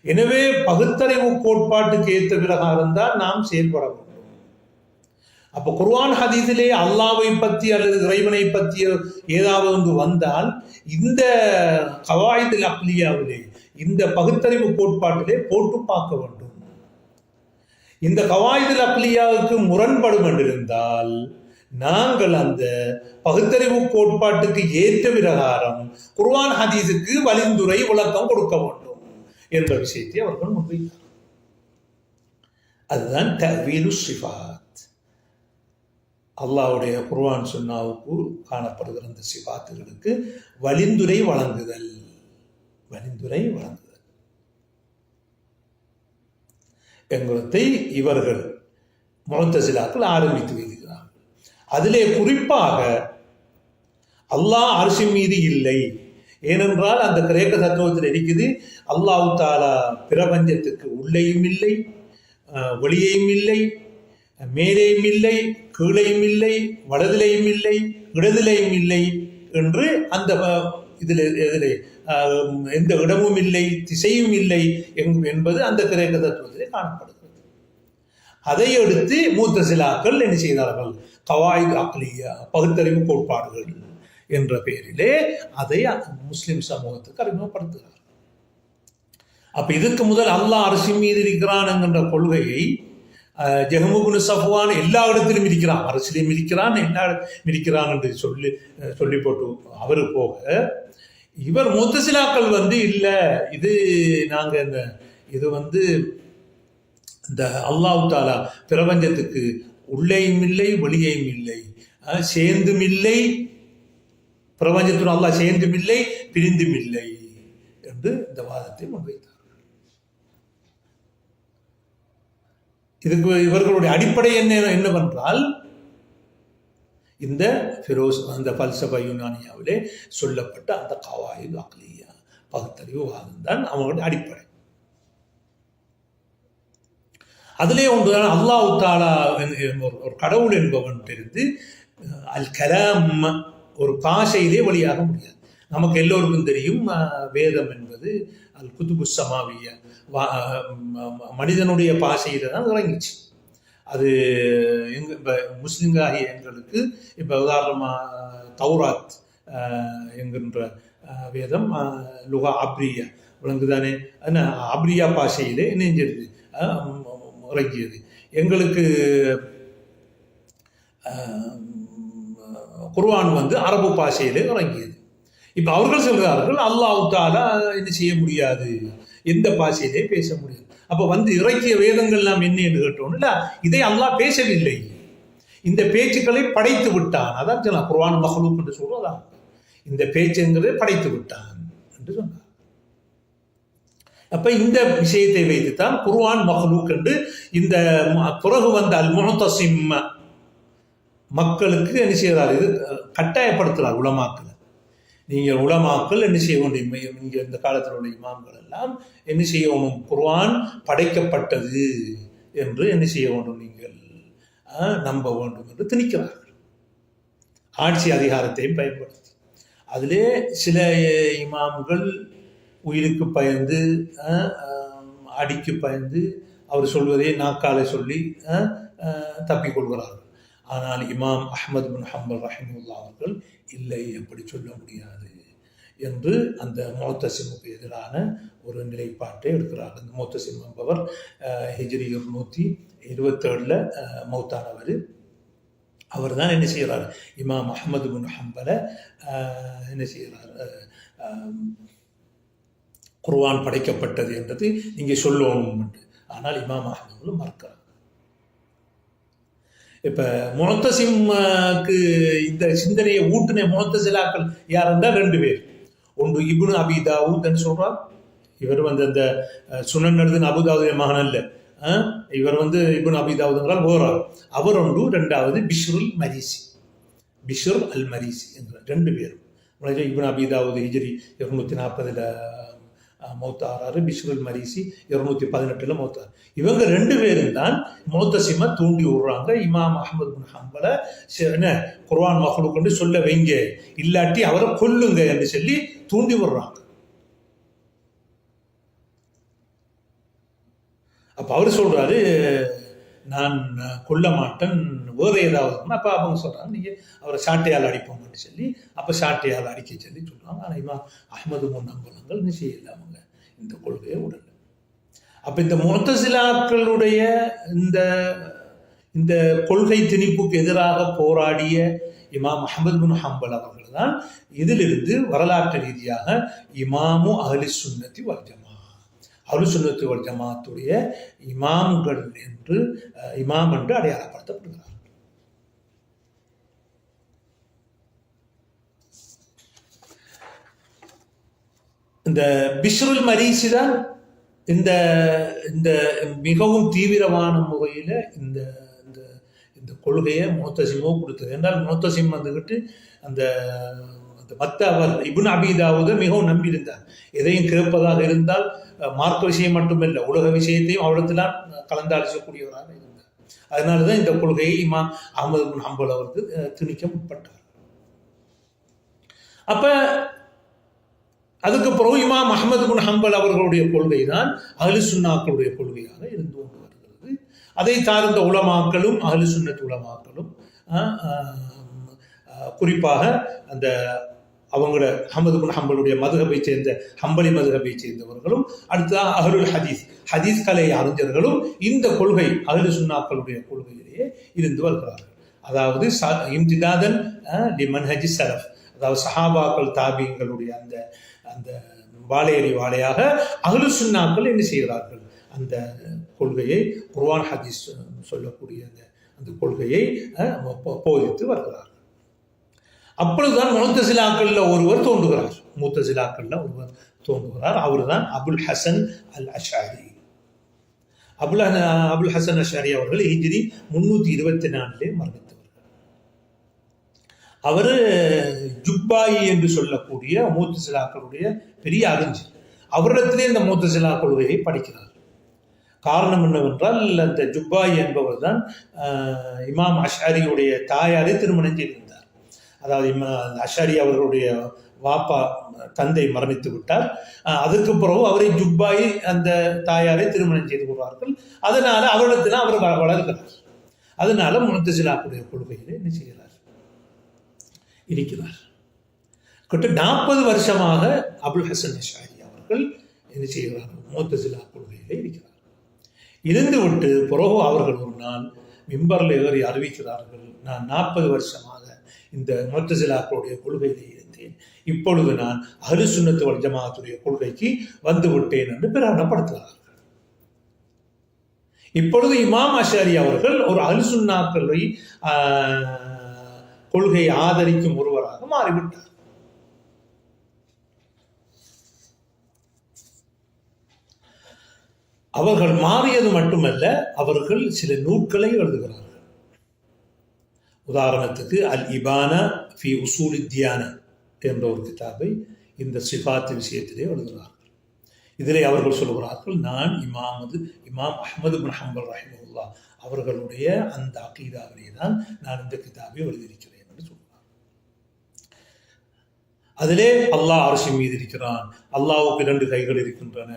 எனவே பகுத்தறிவு கோட்பாட்டுக்கு ஏற்ற பிரகாரம் தான் நாம் செயல்பட வேண்டும். அப்போ குர்ஆன் ஹதீஸிலே அல்லாஹ்வை பற்றி அல்லது இறைவனை பற்றிய ஏதாவது ஒன்று வந்தால் இந்த கவாயிதுல் அக்லியாவிலே, இந்த பகுத்தறிவு கோட்பாட்டிலே போட்டு பார்க்க வேண்டும். இந்த கவாயிதுல் அக்லியாவுக்கு முரண்படும் என்றிருந்தால் நாங்கள் அந்த பகுத்தறிவு கோட்பாட்டுக்கு ஏற்ற பிரகாரம் குர்ஆன் ஹதீஸுக்கு வழிந்துரை விளக்கம் கொடுக்க வேண்டும் என்ற விஷயத்தை அவர்கள் முன்வைத்தார். அதுதான் தஅவீலு ஸிஃபாத். அல்லாஹ்வுடைய குர்ஆன் சுன்னாவுக்கு காணப்படுகிற அந்த சிபாத்துகளுக்கு வழிந்துரை வழங்குதல் என்கிறதை இவர்கள் முஅத்தஸிலாக்கள் ஆரம்பித்து வைக்கிறார்கள். அதிலே குறிப்பாக அல்லாஹ் அர்ஷின் மீது இல்லை, ஏனென்றால் அந்த கிரேக்க தத்துவத்தில் இருக்குது அல்லாஹ் தஆலா பிரபஞ்சத்துக்கு உள்ளேயும் இல்லை, வெளியேயும் இல்லை, மேலேயும் இல்லை, கீழையும் இல்லை, வலதிலையும் இல்லை, இடதிலையும் இல்லை என்று அந்த இதில் எந்த இடமும் இல்லை, திசையும் இல்லை என்பது அந்த கிரேக்க தத்துவத்திலே காணப்படுகிறது. அதை எடுத்து முத்தஸிலாக்கள் என்ன செய்தார்கள், கவாயித் அக்லியா, பகுத்தறிவு கோட்பாடுகள் என்ற பெயரிலே அதை முஸ்லிம் சமூகத்துக்கு அறிமுகப்படுத்துகிறார். அப்ப இதுக்கு முதல் அல்லாஹ் அர்ஷின் மீது இருக்கிறான் என்கின்ற கொள்கையை ஜஹ்ம் இப்னு ஸஃப்வான் எல்லா இடத்திலும் இருக்கிறான், அரசியலையும் இருக்கிறான், எல்லா இருக்கிறான் என்று சொல்லி போட்டு அவர் போக, இவர் முத்தஸிலாக்கள் வந்து இல்லை, இது நாங்க இது வந்து இந்த அல்லாஹ் தஆலா பிரபஞ்சத்துக்கு உள்ளேயும் இல்லை, வெளியேயும் இல்லை, சேர்ந்தும் இல்லை, பிரபஞ்சத்துடன் அல்லாஹ் சேர்ந்தும் இல்லை, பிரிந்தும் இல்லை என்று இந்த வாதத்தை முன்வைத்தார். இதுக்கு இவர்களுடைய அடிப்படை என்னவென்றால் இந்த அந்த ஃபல்சஃபா யூனானியாவிலே சொல்லப்பட்ட அந்த கவாயித் அக்லியா, பகுத்தறிவு வாதம் தான் அவங்களுடைய அடிப்படை. அதிலே ஒன்றுதான் அல்லாஹ் தாலா ஒரு கடவுள் என்பவன் இருந்து அல் கலாம் ஒரு பாஷையிலே வழியாக முடியாது. நமக்கு எல்லோருக்கும் தெரியும் வேதம் என்பது அல் குதுபு சமாவிய மனிதனுடைய பாஷையில தான் இறங்கிச்சு. அது இப்போ முஸ்லிம்காகிய எங்களுக்கு இப்போ உதாரணமாக தௌராத் என்கின்ற வேதம் லுகா அப்ரியா விளங்குதானே, அப்ரியா பாஷையிலே இணைஞ்சிருக்கு இறங்கியது. எங்களுக்கு குர்ஆன் அரபு பாஷையிலே இறங்கியது. இப்போ அவர்கள் சொல்கிறார்கள் அல்லாஹ் தஆலா என்ன செய்ய முடியாது, எந்த பாஷையிலே பேச முடியாது. அப்போ இறக்கிய வேதங்கள் நாம் என்ன என்று கேட்டோம்ல, இதை அல்லாஹ் பேசவில்லை, இந்த பேச்சுக்களை படைத்து விட்டான். அதான் சொன்னான் குர்ஆன் மஹ்லூக் என்று சொல்றதா, இந்த பேச்சுங்கிறதை படைத்து விட்டான் என்று சொன்னார். அப்ப இந்த விஷயத்தை வைத்துத்தான் குர்ஆன் மஹ்லூக் என்று இந்த பிறகு அல் முஅத்தஸிம் மக்களுக்கு என்ன செய்கிறார், இது கட்டாயப்படுத்துகிறார் உலமாக்கள். நீங்கள் உலமாக்கள் என்ன செய்ய வேண்டும், இங்கே இந்த காலத்தில் உள்ள இமாம்கள் எல்லாம் என்ன செய்யணும், குர்ஆன் படைக்கப்பட்டது என்று என்ன செய்ய வேண்டும், நீங்கள் நம்ப வேண்டும் என்று திணிக்கிறார்கள். ஆட்சி அதிகாரத்தையும் பயன்படுத்தி அதிலே சில இமாம்கள் உயிருக்கு பயந்து அடிக்கு பயந்து அவர் சொல்வதை நாக்காலை சொல்லி தப்பிக்கொள்கிறார்கள். ஆனால் இமாம் அஹ்மத் பின் ஹம்பல் ரஹிமஹுல்லாஹ் அவர்கள் இல்லை, எப்படி சொல்ல முடியாது என்று அந்த முஅத்தஸிமுக்கு எதிரான ஒரு நிலைப்பாட்டை எடுக்கிறார். அந்த முஅத்தஸிம் என்பவர் ஹிஜ்ரி 227 மௌத்தானவர். அவர் தான் என்ன செய்கிறார், இமாம் அஹ்மத் பின் ஹம்பலை என்ன செய்கிறார், குர்ஆன் படைக்கப்பட்டது என்றது நீங்க சொல்லணும் என்று. ஆனால் இமாம் அஹ்மத் மறுக்கிறார். இப்ப முஅத்தஸிமுக்கு இந்த சிந்தனையை ஊட்டின முஅத்தஸிலாக்கள் யார் என்றால் 2 பேர். ஒன்று இப்னு அபி தாவூத் சொல்றார், இவர் அந்த சுனன் எழுதின அபு தாவூத் மகன் அல்ல, இவர் இப்னு அபி தாவூத் என்றால் ஓரார். அவர் ஒன்று. 2வது பிஷ்ருல் மரிசி, பிஷ்ர் அல் மரிசி என்ற 2 பேரும். இப்னு அபி தாவூத் ஹிஜ்ரி 240 மௌத்தாராரு, பிஷ்ருல் மரிசி 218 மௌத்தார். இவங்க 2 பேரும் தான் முஅத்தஸிமை தூண்டி விடுறாங்க. இமாம் அஹ்மத் பின் ஹம்பலை குர்ஆன் மஹ்லூக் என்று சொல்ல வைங்க, இல்லாட்டி அவரை கொல்லுங்க என்று சொல்லி தூண்டி விடுறாங்க. அப்ப அவர் சொல்றாரு, நான் கொல்ல மாட்டேன், வேற ஏதாவது. அப்ப அவங்க சொல்றாங்க, நீங்க அவரை சாட்டையால் அடிப்போம்னு சொல்லி அப்ப சாட்டையால் அடிக்க சொல்லி சொல்றாங்க. ஆனா இமாம் அஹ்மது பின் ஹம்பல் என்ன செய்யல, அவங்க இந்த கொள்கையை உடல். அப்ப இந்த முஅத்தஸிலாக்களுடைய இந்த கொள்கை திணிப்புக்கு எதிராக போராடிய இமாம் அஹ்மத் பின் ஹம்பல் அவர்கள் தான் இதிலிருந்து வரலாற்று ரீதியாக இமாமு அஹ்லி சுன்னத்தி வல் ஜமா, அஹ்லு சுன்னத்தி வல் ஜமாத்துடைய இமாம்கள் என்று இமாம் என்று அடையாளப்படுத்தப்படுகிறார். இந்த பிஷ்ருல் மரிசி தான் இந்த இந்த மிகவும் தீவிரமான முறையில் இந்த இந்த கொள்கையை முஅத்தஸிமோ கொடுத்தது. என்றால் முஅத்தஸிம் அந்த மற்ற அவர் இப்னு அபி தாவூதை மிகவும் நம்பியிருந்தார். எதையும் கேட்பதாக இருந்தால் மார்க்க விஷயம் மட்டுமல்ல, உலக விஷயத்தையும் அவரிடத்தில்தான் கலந்தாலோசிக்கக்கூடியவராக இருந்தார். அதனாலதான் இந்த கொள்கையை இமாம் அஹ்மத் பின் ஹம்பல் அவருக்கு திணிக்க முற்பட்டார். அப்ப அதுக்கு பிறகு இமாம் அஹ்மத் பின் ஹம்பல் அவர்களுடைய கொள்கை தான் அஹ்லு சுன்னாக்களுடைய கொள்கையாக இருந்து கொண்டு வருகிறது. அதை சார்ந்த உலமாக்களும் அஹ்லு சுன்னத் உலமாக்களும் குறிப்பாக அந்த அவங்களோட அஹ்மத் பின் ஹம்பலுடைய மதுஹபை சேர்ந்த ஹம்பலி மதுஹபை சேர்ந்தவர்களும், அடுத்ததாக அஹ்லுல் ஹதீஸ் கலை அறிஞர்களும் இந்த கொள்கை அஹ்லு சுன்னாக்களுடைய கொள்கையிலேயே இருந்து வருகிறார்கள். அதாவது இம்திதாதன் மன்ஹஜி ஸலஃப், அதாவது சஹாபாக்கள் தாபியங்களுடைய அந்த வாழையடி வாழையாக அஹ்லு சுன்னாக்கள் என்ன செய்கிறார்கள், அந்த கொள்கையை குர்ஆன் ஹதீஸ் சொல்லக்கூடிய அந்த கொள்கையை போதித்து வருகிறார்கள். அப்பொழுதுதான் முஅத்தஸிலாக்கள்ல ஒருவர் தோன்றுகிறார். அவர்தான் அபுல் ஹசன் அல் அஷ்அரி. அபுல் ஹசன் அஷ்அரி அவர்கள் ஹிஜ்ரி 324 மரணித்தவர். அவர் ஜுப்பாயி என்று சொல்லக்கூடிய முஅத்தஸிலாக்களுடைய பெரிய அறிஞர். அவரிடத்திலே இந்த முஅத்தஸிலா கொள்கையை படிக்கிறார். காரணம் என்னவென்றால் அந்த ஜுப்பாய் என்பவர் தான் இமாம் அஷ்அரியுடைய தாயாரை திருமணம் செய்திருந்தார். அதாவது அஷ்அரி அவர்களுடைய வாப்பா தந்தை மரணித்து விட்டார். அதற்கு பிறகு அவரை ஜுப்பாய் அந்த தாயாரை திருமணம் செய்து கொள்வார்கள். அதனால அவரிடத்தில் அவர் வளர்கிறார். அதனால முஅ்தஸிலாவுடைய கொள்கையிலே என்ன செய்கிறார், இருக்கிறார். கிட்ட 40 வருஷமாக அபுல் ஹசன் அஷ்அரி அவர்கள் என்ன செய்கிறார்கள், முஅ்தஸிலா கொள்கையிலே இருக்கிறார். இருந்து விட்டு பிறகு அவர்கள் ஒரு நாள் மிம்பரில் ஏறி அறிவிக்கிறார்கள், நான் 40 வருஷமாக இந்த முஅ்தஸிலாக்களுடைய கொள்கையிலே இருந்தேன், இப்பொழுது நான் அஹ்லு சுன்னத் வல் ஜமாஅத்துடைய கொள்கைக்கு வந்து விட்டேன் என்று பிரகடனப்படுத்துகிறார்கள். இப்பொழுது இமாம் அஷ்அரி அவர்கள் ஒரு அஹ்லு சுன்னாக்களை கொள்கையை ஆதரிக்கும் ஒருவராக மாறிவிட்டார். அவர்கள் மாறியது மட்டுமல்ல, அவர்கள் சில நூல்களை எழுதுகிறார்கள். உதாரணத்துக்கு அல் இபானா ஃபி உசூல் தியானா என்ற ஒரு கிதாபை இந்த சிஃபாத் விஷயத்திலே எழுதுகிறார்கள். இதிலே அவர்கள் சொல்கிறார்கள், நான் இமாம் அஹ்மது பின் ஹம்பல் ரஹிமஹுல்லாஹ் அவர்களுடைய அந்த அகீதாவிலே தான் நான் இந்த கிதாபை எழுதியிருக்கிறேன் என்று சொல்கிறார். அதிலே அல்லாஹ் அர்ஷ் மீது இருக்கிறான், அல்லாஹ்வுக்கு 2 கைகள் இருக்கின்றன,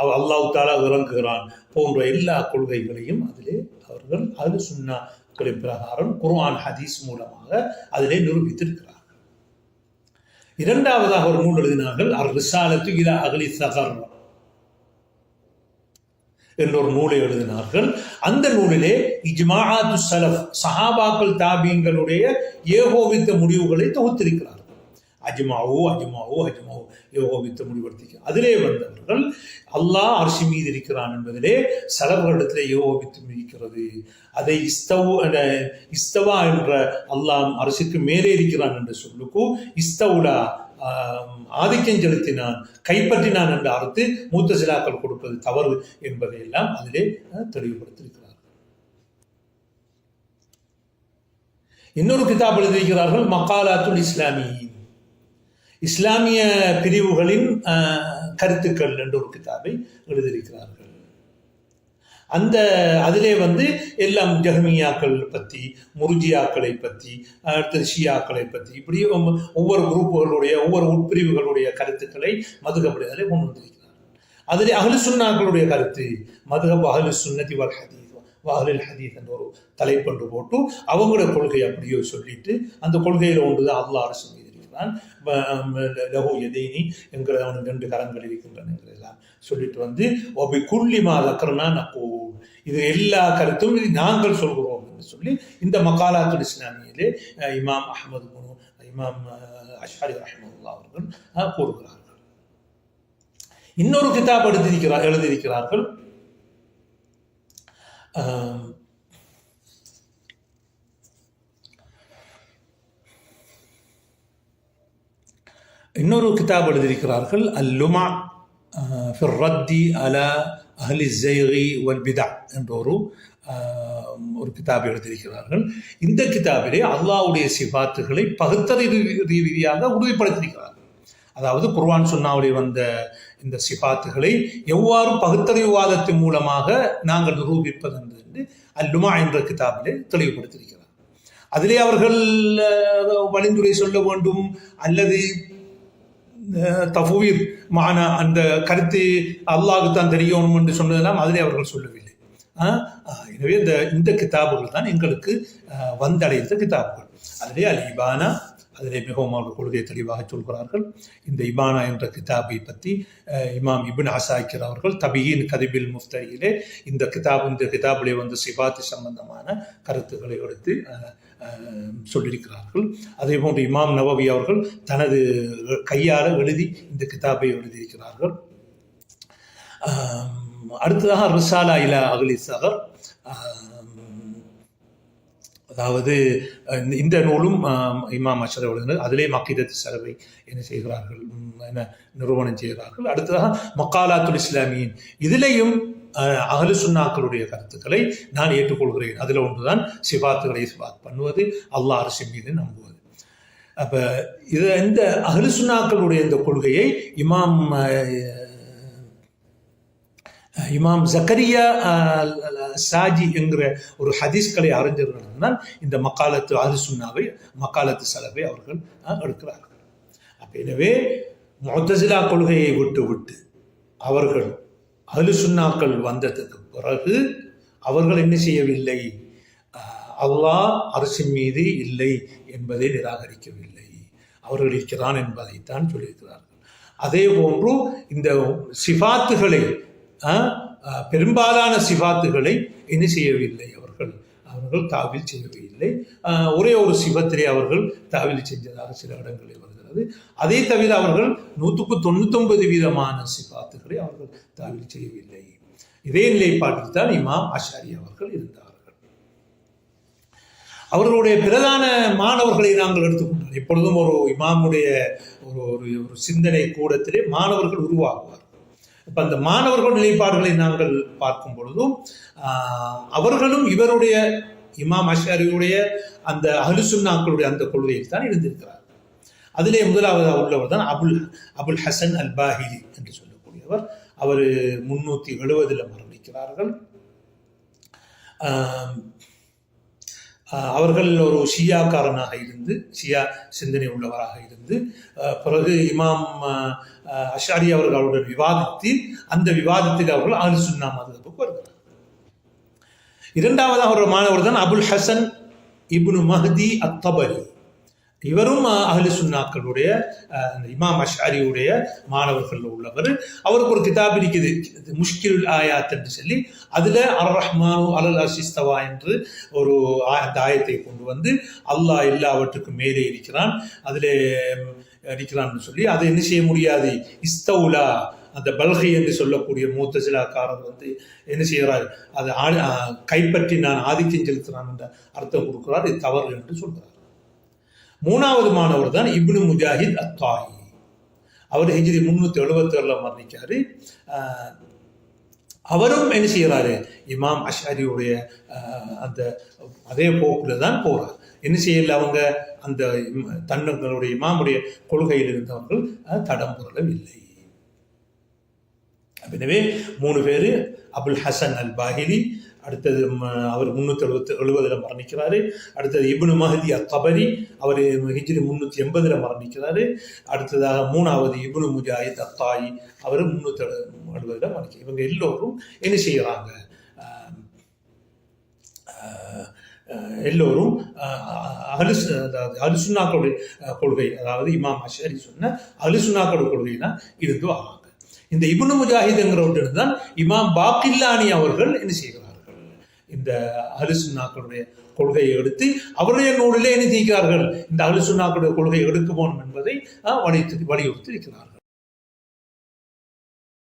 அல்லாஹ் தஆலா இறங்குகிறான் போன்ற எல்லா கொள்கைகளையும் அதிலே அவர்கள் அஹ்லு சுன்னாக்களின் பிரகாரம் குர்ஆன் ஹதீஸ் மூலமாக அதிலே நிரூபித்திருக்கிறார்கள். இரண்டாவதாக ஒரு நூல் எழுதினார்கள், அர் ரிசாலத்து இலா அஹ்லி ஸகர் என்ற ஒரு நூலை எழுதினார்கள். அந்த நூலிலே இஜ்மாஅத்து ஸலஃப் சஹாபாக்கள் தாபீன்களுடைய ஏகோபித்த முடிவுகளை தொகுத்திருக்கிறார்கள். அஜ்மாவு ஏகோபித்த முடிவெடுத்து அதிலே வந்தவர்கள் அல்லாஹ் அர்ஷ் மீது இருக்கிறான் என்பதிலே சலவர்களிடத்திலே ஏகோபித்து இருக்கிறது. அதை இஸ்தவா என்ற அல்லாஹ் அர்ஷுக்கு மேலே இருக்கிறான் என்ற சொல்லுக்கு இஸ்தவுலா ஆதிக்கம் செலுத்தினான், கைப்பற்றினான் என்ற அர்த்தத்து முஅ்தஸிலாக்கள் கொடுப்பது தவறு என்பதையெல்லாம் அதிலே தெளிவுபடுத்தியிருக்கிறார்கள். இன்னொரு கிதாப் எழுதியிருக்கிறார்கள், மகாலாத்துல் இஸ்லாமியின், இஸ்லாமிய பிரிவுகளின் கருத்துக்கள் என்ற ஒரு கிதாபை எழுதியிருக்கிறார்கள். அதிலே எல்லாம் ஜஹ்மியாக்கள் பற்றி, முர்ஜியாக்களை பற்றி, அடுத்தது ஷியாக்களை பற்றி, இப்படி ஒவ்வொரு குரூப்புகளுடைய ஒவ்வொரு உட்பிரிவுகளுடைய கருத்துக்களை மதுஹப் அதிலே கொண்டு வந்திருக்கிறார்கள். அதிலே அஹ்லு சுன்னாக்களுடைய கருத்து மதுஹப் அஹ்லு சுன்னதி வல் ஹதீஸ் அஹ்லுல் ஹதீஸ் என்ற ஒரு தலைப்பண்டு போட்டு அவங்களோட கொள்கையை அப்படியே சொல்லிட்டு, அந்த கொள்கையில் ஒன்றுதான் அல்லாஹ் அர்ஷ் மீது இருக்கிறான், லஹு யதைனி என்கிற அவனுக்கு 2 கரங்கள் இருக்கின்றன எல்லாம் சொல்லிட்டு ஒபி குல்லிமா லக்ரனா நகூல், இது எல்லா கருத்தும் இது நாங்கள் சொல்கிறோம் என்று சொல்லி இந்த மகாலாத்துல் இஸ்லாமியிலே இமாம் இமாம் அஷ்அரி ரஹிமஹுல்லாஹ் அவர்கள் கூறுகிறார்கள். இன்னொரு கிதாப் எழுதியிருக்கிறார்கள், அல்லுமா ஃபிர் ரத்தி அலா அஹ்லி ஸைகி வல் பிதா என்ற ஒரு கிதாப் எழுதியிருக்கிறார்கள். இந்த கிதாபிலே அல்லாஹ்வுடைய சிஃபாத்துகளை பகுத்தறிவு ரீதியாக உறுதிப்படுத்தியிருக்கிறார்கள். அதாவது குர்ஆன் சுன்னாவிலே வந்த இந்த சிஃபாத்துகளை எவ்வாறு பகுத்தறிவுவாதத்தின் மூலமாக நாங்கள் நிரூபிப்பது என்று அல்லுமா என்ற கிதாபிலே தெளிவுபடுத்தியிருக்கிறார். அதிலே அவர்கள் வழிந்துரை சொல்ல வேண்டும் அல்லது தஃவீர் மானா அந்த கருத்து அல்லாஹ்வுக்கு தான் தெரியணும் என்று சொன்னதெல்லாம் அதிலே அவர்கள் சொல்லவில்லை. எனவே இந்த கிதாபுகள் தான் எங்களுக்கு வந்தடைந்த கிதாபுகள். அதிலே அல் இபானா, அதிலே மிகவும் அவர்கள் கொள்கையை தெளிவாக சொல்கிறார்கள். இந்த இபானா என்ற கிதாபை பற்றி இமாம் இப்னு அசாக்கிர் அவர்கள் தபீயின் கதிபில் முஃப்தரியிலே இந்த கிதாபிலே சிஃபாத்து சம்பந்தமான கருத்துக்களை எடுத்து சொல்லியிருக்கிறார்கள். அதே போன்று இமாம் நவவி அவர்கள் தனது கையால் எழுதி இந்த கிதாபை எழுதியிருக்கிறார்கள். அடுத்ததாக ரிசாலா இலா அஹ்லி ஸகர், அதாவது இந்த நூலும் இமாம் அஷ்அரி அவர்கள் அதிலே மக்கீதத்து ஸலஃபை என்ன செய்கிறார்கள், என்ன நிறுவனம் செய்கிறார்கள். அடுத்ததாக மகாலாத்துல் இஸ்லாமியின், இதிலேயும் அஹ்லு சுன்னாக்களுடைய கருத்துக்களை நான் ஏற்றுக்கொள்கிறேன். அதில் ஒன்றுதான் சிஃபாத்துகளை இஸ்பாத் பண்ணுவது, அல்லாஹ் அர்ஷ் மீது நம்புவது. அப்போ இந்த அஹ்லு சுன்னாக்களுடைய இந்த கொள்கையை இமாம் இமாம் ஜக்கரியா சாஜி என்கிற ஒரு ஹதீஸ்களை அறிஞர்கள் தான் இந்த மக்காலத்து அஹ்லுசுன்னாவை மக்காலத்து சலபை அவர்கள் எடுக்கிறார்கள். எனவே முஅத்தஸிலா கொள்கையை விட்டு அவர்கள் அஹ்லுசுன்னாக்கள் வந்ததுக்கு பிறகு அவர்கள் என்ன செய்யவில்லை, அல்லாஹ் அர்ஷின் மீது இல்லை என்பதை நிராகரிக்கவில்லை, அவர்கள் இருக்கிறான் என்பதைத்தான் சொல்லியிருக்கிறார்கள். அதே போன்று இந்த சிஃபாத்துகளை பெரும்பாலான சிஃபாத்துகளை என்ன செய்யவில்லை, அவர்கள் தாவில் செய்யவில்லை. ஒரே ஒரு சிஃபத்திலே அவர்கள் தாவில் செஞ்சதாக சில இடங்களில் வருகிறது. அதை தவிர அவர்கள் 199% சிஃபாத்துகளை அவர்கள் தாவில் செய்யவில்லை. இதே நிலைப்பாட்டில் தான் இமாம் அஷாரி அவர்கள் இருந்தார்கள். அவர்களுடைய பிரதான மாணவர்களை நாங்கள் எடுத்துக்கொண்டோம். எப்பொழுதும் ஒரு இமாமுடைய ஒரு சிந்தனை கூடத்திலே மாணவர்கள் உருவாகுவார். இப்போ அந்த மாணவர்கள் நிலைப்பாடுகளை நாங்கள் பார்க்கும் பொழுதும் அவர்களும் இவருடைய இமாம் அஷாரியுடைய அந்த அஹ்லுசுன்னாக்களுடைய அந்த கொள்கையில் தான் இருந்திருக்கிறார். அதிலே முதலாவதாக உள்ளவர் தான் அபுல் ஹசன் அல் பாஹிலி என்று சொல்லக்கூடியவர். அவர் 370 மரணிக்கிறார்கள். அவர்கள் ஒரு ஷியாக்காரனாக இருந்து, ஷியா சிந்தனை உள்ளவராக இருந்து, பிறகு இமாம் அஷாரி அவர்களுடன் விவாதித்து அந்த விவாதத்தில் அவர்கள் அஹ்லுசுன்னா மதுஹபுக்கு வருகிறார். இரண்டாவதாக ஒரு மாணவர் தான் அபுல் ஹசன் இப்னு மஹ்தி அத்தபரி. இவரும் அஹ்லுசுன்னாக்களுடைய இமாம் அஷாரியுடைய மாணவர்கள் உள்ளவர். அவருக்கு ஒரு கிதாப் இருக்குது, முஷ்கிலுல் ஆயாத் என்று சொல்லி, அதில் அர் ரஹ்மானு அலல் அர்ஷிஸ்தவா என்று ஒரு அந்த ஆயத்தை கொண்டு வந்து அல்லாஹ் எல்லாவற்றுக்கும் மேலே இருக்கிறான், அதில் இருக்கிறான்னு சொல்லி அதை என்ன செய்ய முடியாது, இஸ்தவுலா அந்த பல்கை என்று சொல்லக்கூடிய முஅத்தஸிலாக்காரர் வந்து என்ன செய்கிறார், அதை கைப்பற்றி நான் ஆதிக்கம் செலுத்தினான் என்ற அர்த்தம் கொடுக்கிறார். இது தவறு என்று சொல்கிறார். மூணாவது மாணவர் தான் இப்னு முஜாஹித் அத்தாயி. அவர் ஹிஜ்ரி 377 மரணிக்காரு. அவரும் என்ன செய்கிறாரு, இமாம் அஷாரியுடைய அந்த அதே போக்கில் தான் போகிறார். என்ன செய்யல, அவங்க அந்த தன்னுடைய இமாமுடைய கொள்கையில் இருந்தவர்கள் தடம் புரளவில்லை. எனவே 3 பேர், அபுல் ஹசன் அல் பாஹிலி, அடுத்தது அவர் 370 மரணிக்கிறாரு. அடுத்தது இப்னு மஹ்தி அத்தபரி, அவர் ஹிஜ்ரி 380 மரணிக்கிறாரு. அடுத்ததாக மூணாவது இப்னு முஜாஹித் அத்தாயி, அவர் 370 மரணிக்கிறார். இவங்க எல்லோரும் என்ன செய்கிறாங்க, எல்லோரும் அஹ்லுசுன்னாக்களுடைய கொள்கை, அதாவது இமாம் அஷாரி சொன்ன அஹ்லுசுன்னாக்களுடைய கொள்கைனா இருந்து வராங்க. இந்த இப்னு முஜாஹித்ங்கிறவர்கள் தான் இமாம் பாக்கில்லானி அவர்கள் என்ன செய்கிறார்கள், இந்த அஹ்லுசுன்னாக்களுடைய கொள்கையை எடுத்து அவருடைய நூலிலே என்ன செய்கிறார்கள், இந்த அஹ்லுசுன்னாக்களுடைய கொள்கையை எடுக்க போகணும் என்பதை வலியுறுத்தி இருக்கிறார்கள்.